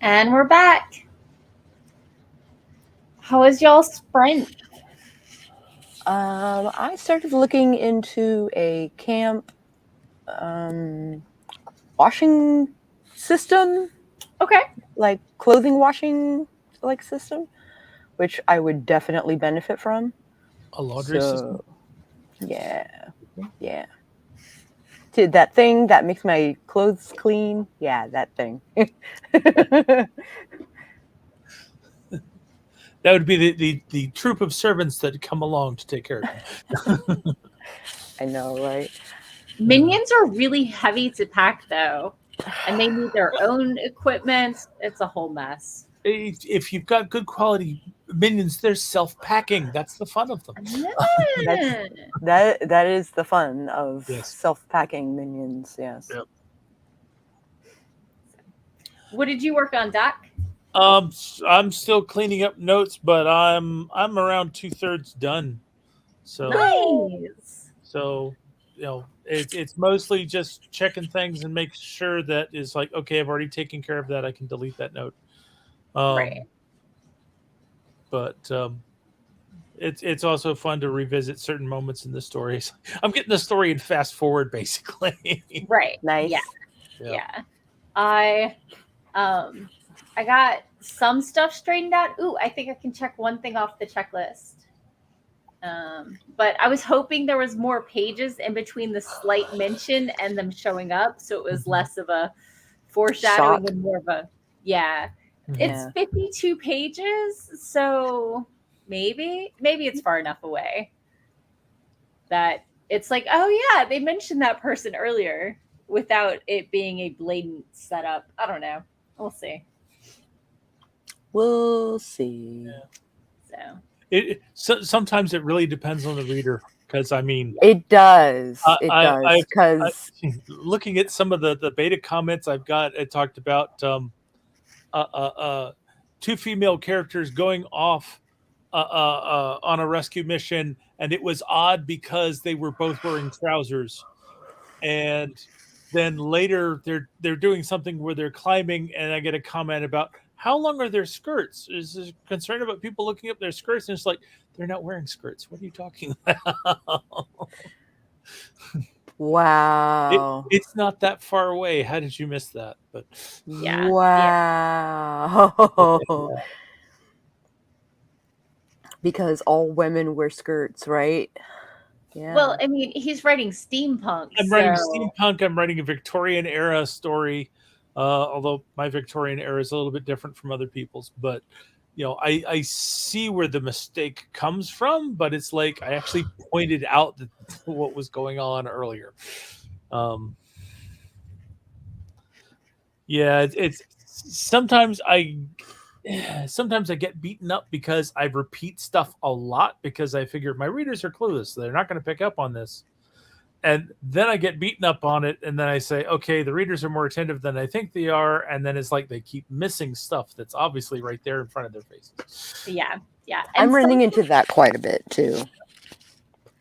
And we're back. How was y'all sprint? I started looking into a camp washing system, Okay. like clothing washing like system, which I would definitely benefit from. A laundry system. Yeah. To that thing that makes my clothes clean. Yeah, that thing. That would be the troop of servants that come along to take care of them. I know, right? Minions are really heavy to pack, though, and they need their own equipment. It's a whole mess. If you've got good quality minions, they're self-packing. That's the fun of them. That is the fun of Yes. self-packing minions. Yes. Yep. What did you work on, Doc? I'm still cleaning up notes, but I'm around 2/3 done. So Nice. it's mostly just checking things and make sure that is like, okay, I've already taken care of that. I can delete that note. Right. But it's also fun to revisit certain moments in the stories. I'm getting the story in fast forward, basically. Right. Nice. Yeah. I got some stuff straightened out. Ooh, I think I can check one thing off the checklist. But I was hoping there was more pages in between the slight mention and them showing up, so it was less of a foreshadowing Shock. and more of a It's 52 pages, so maybe it's far enough away that it's like, oh yeah, they mentioned that person earlier without it being a blatant setup. I don't know. We'll see. So sometimes it really depends on the reader, because I mean, it does. Because looking at some of the beta comments I've got, it talked about two female characters going off on a rescue mission, and it was odd because they were both wearing trousers, and then later they're doing something where they're climbing, and I get a comment about how long are their skirts? Is there concern about people looking up their skirts? And it's like, they're not wearing skirts. What are you talking about? wow. It's not that far away. How did you miss that? But Yeah. Wow. Because all women wear skirts, right? Yeah. Well, I mean, he's writing steampunk. I'm writing steampunk. I'm writing a Victorian era story, although my Victorian era is a little bit different from other people's. But I see where the mistake comes from. But it's like I actually pointed out what was going on earlier. It's sometimes I get beaten up because I repeat stuff a lot, because I figure my readers are clueless. So they're not going to pick up on this. And then I get beaten up on it. And then I say, okay, the readers are more attentive than I think they are. And then it's like they keep missing stuff that's obviously right there in front of their faces. Yeah. I'm running into that quite a bit too.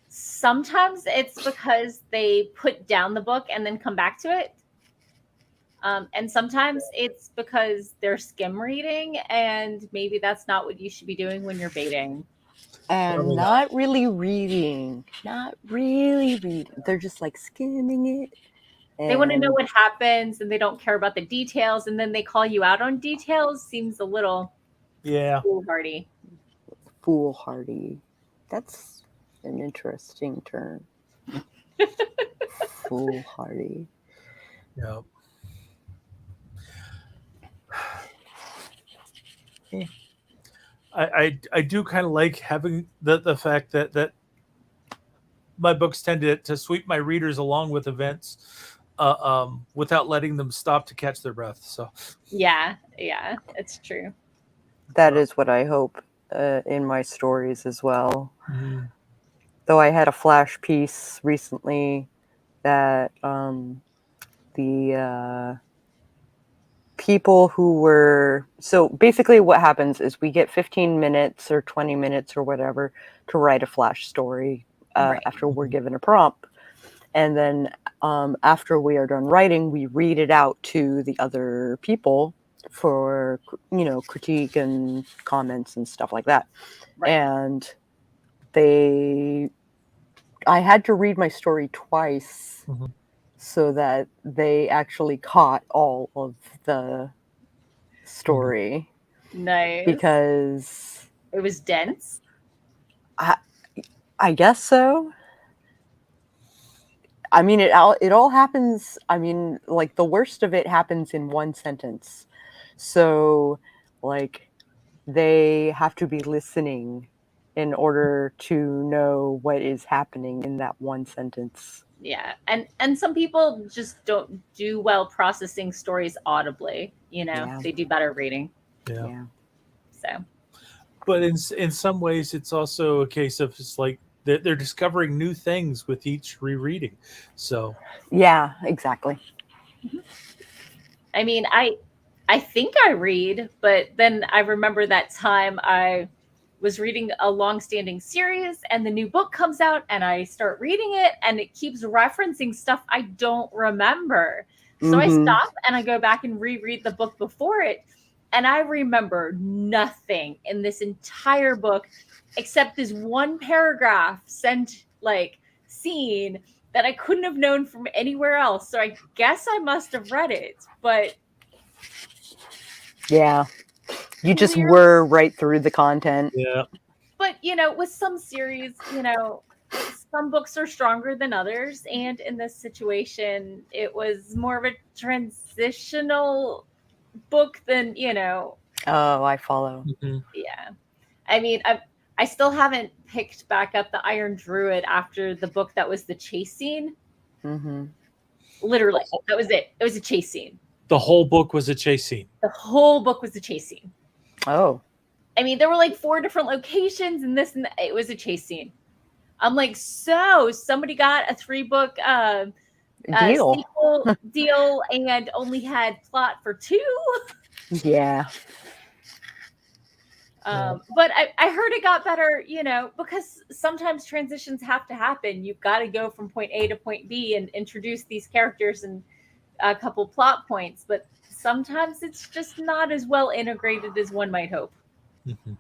Sometimes it's because they put down the book and then come back to it. And sometimes it's because they're skim reading, and maybe that's not what you should be doing when you're baiting. And not really reading. They're just like skimming it. They want to know what happens, and they don't care about the details, and then they call you out on details. Seems a little foolhardy. Foolhardy. That's an interesting term. Foolhardy. Yep. I do kind of like having the fact that my books tend to sweep my readers along with events without letting them stop to catch their breath. So yeah, it's true. That is what I hope in my stories as well. Mm-hmm. Though I had a flash piece recently that the people who were, so basically what happens is we get 15 minutes or 20 minutes or whatever to write a flash story after we're given a prompt. And then after we are done writing, we read it out to the other people for critique and comments and stuff like that. Right. And I had to read my story twice Mhm. so that they actually caught all of the story Nice. because It was dense. I guess so. I mean, it all happens. I mean, like the worst of it happens in one sentence. So, like, they have to be listening in order to know what is happening in that one sentence. Yeah, and some people just don't do well processing stories audibly. Yeah. They do better reading. Yeah. So, But in some ways, it's also a case of it's like they're discovering new things with each rereading. So Yeah, exactly. I mean, I think I read, but then I remember that time I was reading a long-standing series and the new book comes out and I start reading it and it keeps referencing stuff I don't remember. So I stop and I go back and reread the book before it, and I remember nothing in this entire book except this one paragraph scene that I couldn't have known from anywhere else. So I guess I must have read it, but yeah, you just Clear- were right through the content. yeah, But with some series, some books are stronger than others, and in this situation, it was more of a transitional book than Oh, I follow. Mhm. Yeah, I mean, I still haven't picked back up the Iron Druid after the book that was the chase scene. Mm-hmm. Literally, that was it. It was a chase scene. The whole book was a chase scene. The whole book was a chase scene. Oh, I mean, there were like 4 different locations, and this and that. It was a chase scene. I'm like, so somebody got a 3-book deal. sequel deal and only had plot for 2. Yeah. But I heard it got better, because sometimes transitions have to happen. You've got to go from point A to point B and introduce these characters and a couple plot points. But sometimes it's just not as well integrated as one might hope. Mm-hmm.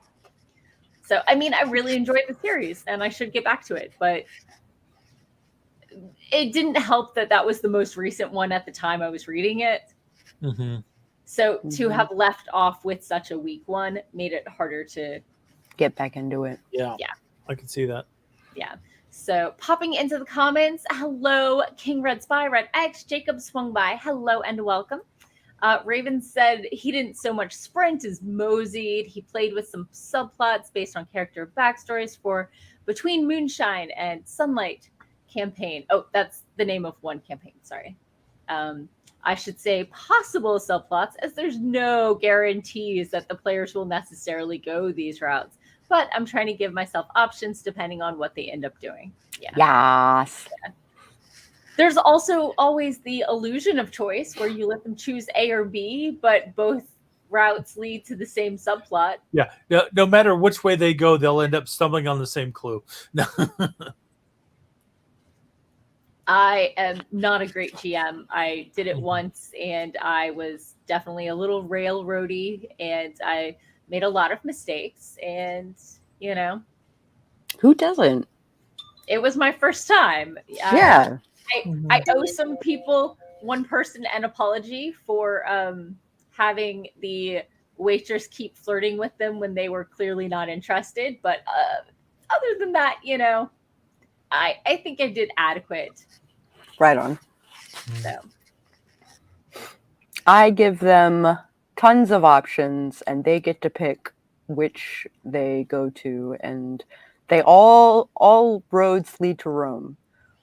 So, I mean, I really enjoyed the series and I should get back to it, but it didn't help that was the most recent one at the time I was reading it. Mm-hmm. So to have left off with such a weak one made it harder to get back into it. Yeah. I can see that. Yeah. So popping into the comments, hello, King Red Spy, Red X, Jacob swung by, hello and welcome. Raven said he didn't so much sprint as moseyed. He played with some subplots based on character backstories for Between Moonshine and Sunlight campaign. Oh, that's the name of one campaign. Sorry. I should say possible subplots, as there's no guarantees that the players will necessarily go these routes. But I'm trying to give myself options depending on what they end up doing. Yeah. Yes. Yeah. There's also always the illusion of choice where you let them choose A or B, but both routes lead to the same subplot. Yeah. No matter which way they go, they'll end up stumbling on the same clue. I am not a great GM. I did it once and I was definitely a little railroady and I made a lot of mistakes and, Who doesn't? It was my first time. Yeah. I owe some people, one person, an apology for having the waitress keep flirting with them when they were clearly not interested. But other than that, I think I did adequate. Right on. So I give them tons of options and they get to pick which they go to, and they all roads lead to Rome,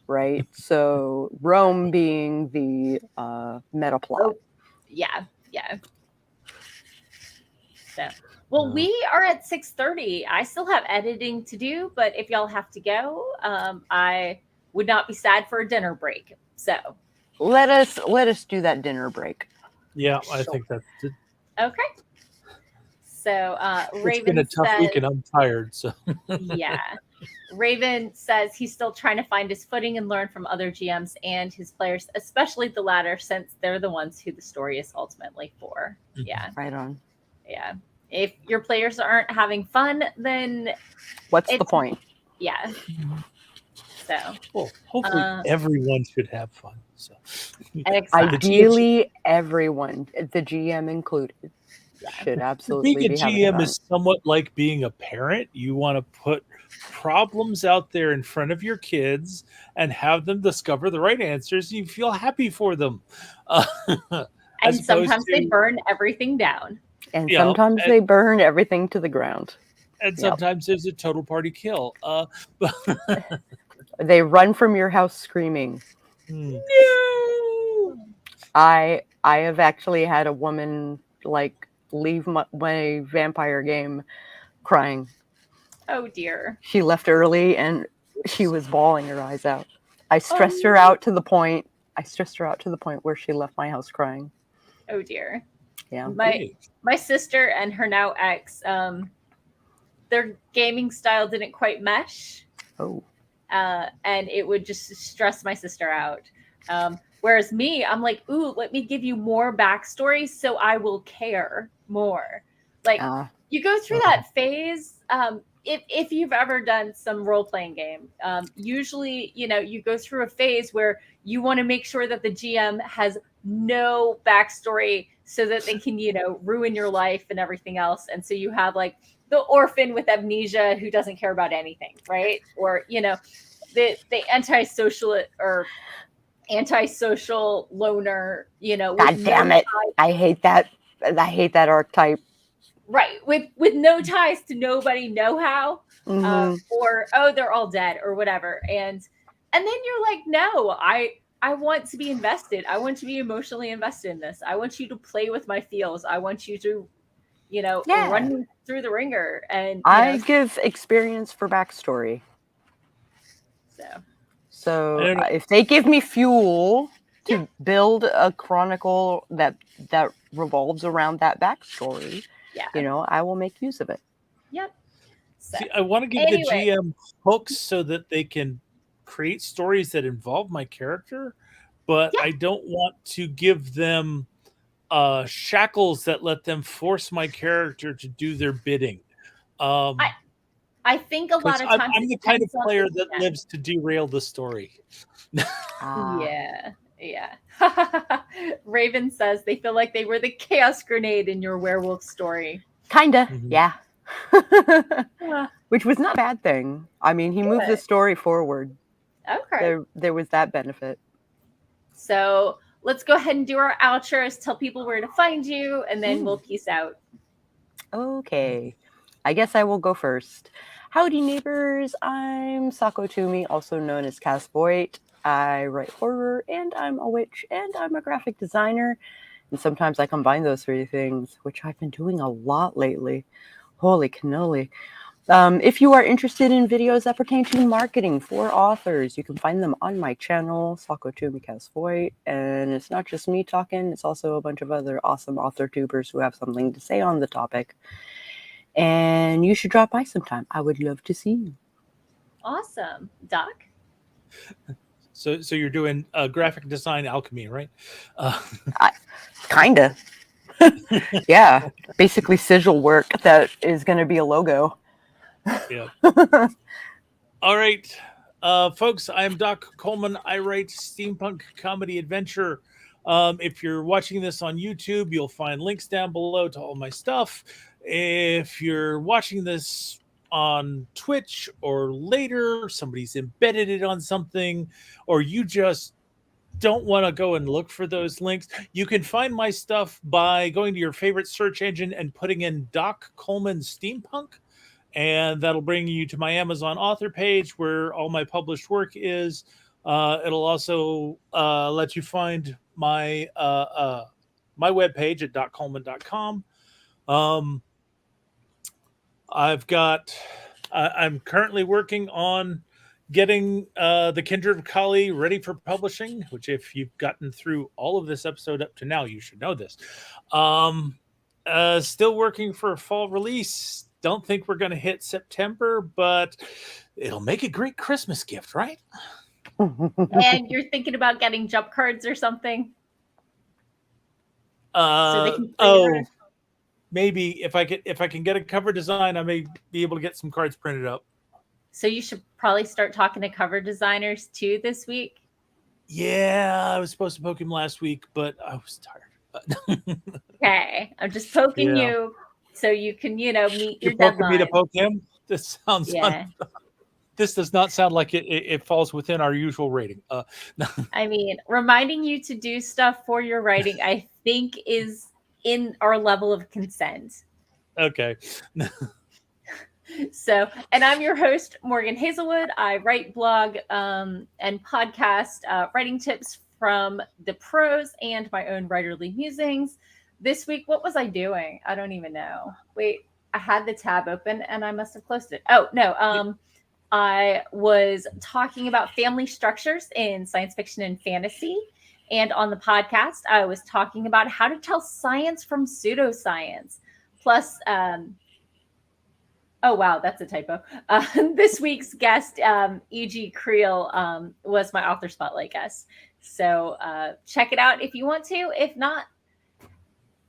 right? So Rome being the meta plot. Yeah. So we are at 6:30. I still have editing to do, but if y'all have to go, I would not be sad for a dinner break. So let us do that dinner break. Yeah, I think that's it. Okay. So Raven it's been a tough says, week and I'm tired. So yeah. Raven says he's still trying to find his footing and learn from other GMs and his players, especially the latter, since they're the ones who the story is ultimately for. Yeah. Right on. Yeah. If your players aren't having fun, then what's the point? Yeah. So, well, hopefully everyone should have fun. So, ideally, everyone, the GM included, should absolutely being be a having GM fun. is somewhat like being a parent. You want to put problems out there in front of your kids and have them discover the right answers. You feel happy for them. And sometimes they burn everything down. And sometimes they burn everything to the ground. And sometimes there's a total party kill. They run from your house screaming. No! I have actually had a woman like leave my vampire game crying. Oh dear. She left early and she was bawling her eyes out. I stressed her out to the point where she left my house crying. Oh dear. Yeah. My sister and her now ex, their gaming style didn't quite mesh. Oh. And it would just stress my sister out. Whereas me, I'm like, ooh, let me give you more backstory so I will care more. Like, you go through that phase. If you've ever done some role-playing game, usually, you go through a phase where you want to make sure that the GM has no backstory so that they can, ruin your life and everything else. And so you have like the orphan with amnesia who doesn't care about anything, right? Or, the antisocial loner, God damn it. I hate that archetype. Right. With no ties to nobody know-how. Or, they're all dead or whatever. And then you're like, no, I want to be invested. I want to be emotionally invested in this. I want you to play with my feels. I want you to, run through the ringer. And I give experience for backstory. So if they give me fuel to build a chronicle that revolves around that backstory, I will make use of it. Yep. So, see, I want to give the GM hooks so that they can create stories that involve my character, but I don't want to give them shackles that let them force my character to do their bidding. I think a lot of times I'm the kind of player that lives to derail the story. Yeah. Raven says they feel like they were the chaos grenade in your werewolf story. Kinda, yeah. Which was not a bad thing. I mean, he moved the story forward. Okay. There was that benefit. So let's go ahead and do our outros, tell people where to find you, and then we'll peace out. Okay. I guess I will go first. Howdy, neighbors. I'm Sako Tumi, also known as Voit. I write horror, and I'm a witch, and I'm a graphic designer. And sometimes I combine those three things, which I've been doing a lot lately. Holy cannoli. If you are interested in videos that pertain to marketing for authors, you can find them on my channel, Sako Tumi Voit. And it's not just me talking, it's also a bunch of other awesome author tubers who have something to say on the topic. And you should drop by sometime. I would love to see you. Awesome. Doc? So you're doing graphic design alchemy, right? Kinda. Yeah. Basically sigil work that is going to be a logo. Yeah. All right. Folks, I'm Doc Coleman. I write steampunk comedy adventure. If you're watching this on YouTube, you'll find links down below to all my stuff. If you're watching this on Twitch or later, somebody's embedded it on something, or you just don't want to go and look for those links, you can find my stuff by going to your favorite search engine and putting in Doc Coleman Steampunk, and that'll bring you to my Amazon author page where all my published work is. It'll also let you find my my webpage at doccoleman.com. I'm currently working on getting the Kindred of Kali ready for publishing, which if you've gotten through all of this episode up to now, you should know this. Still working for a fall release. Don't think we're going to hit September, but it'll make a great Christmas gift, right? And you're thinking about getting jump cards or something? So they can play your- maybe if I can get a cover design, I may be able to get some cards printed up. So you should probably start talking to cover designers too this week. Yeah, I was supposed to poke him last week, but I was tired. Okay, I'm just poking Yeah. you so you can, meet your You're poking deadline. me to poke him? This sounds this does not sound like it falls within our usual rating. I mean, reminding you to do stuff for your writing, I think, is in our level of consent. Okay. So, and I'm your host, Morgan Hazelwood. I write blog and podcast writing tips from the pros and my own writerly musings. This week, what was I doing? I don't even know. Wait, I had the tab open and I must have closed it. Oh, no. I was talking about family structures in science fiction and fantasy. And on the podcast, I was talking about how to tell science from pseudoscience. Plus, oh, wow, that's a typo. This week's guest, E.G. Creel, was my author spotlight guest. So check it out if you want to. If not,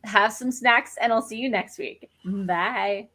have some snacks, and I'll see you next week. Bye.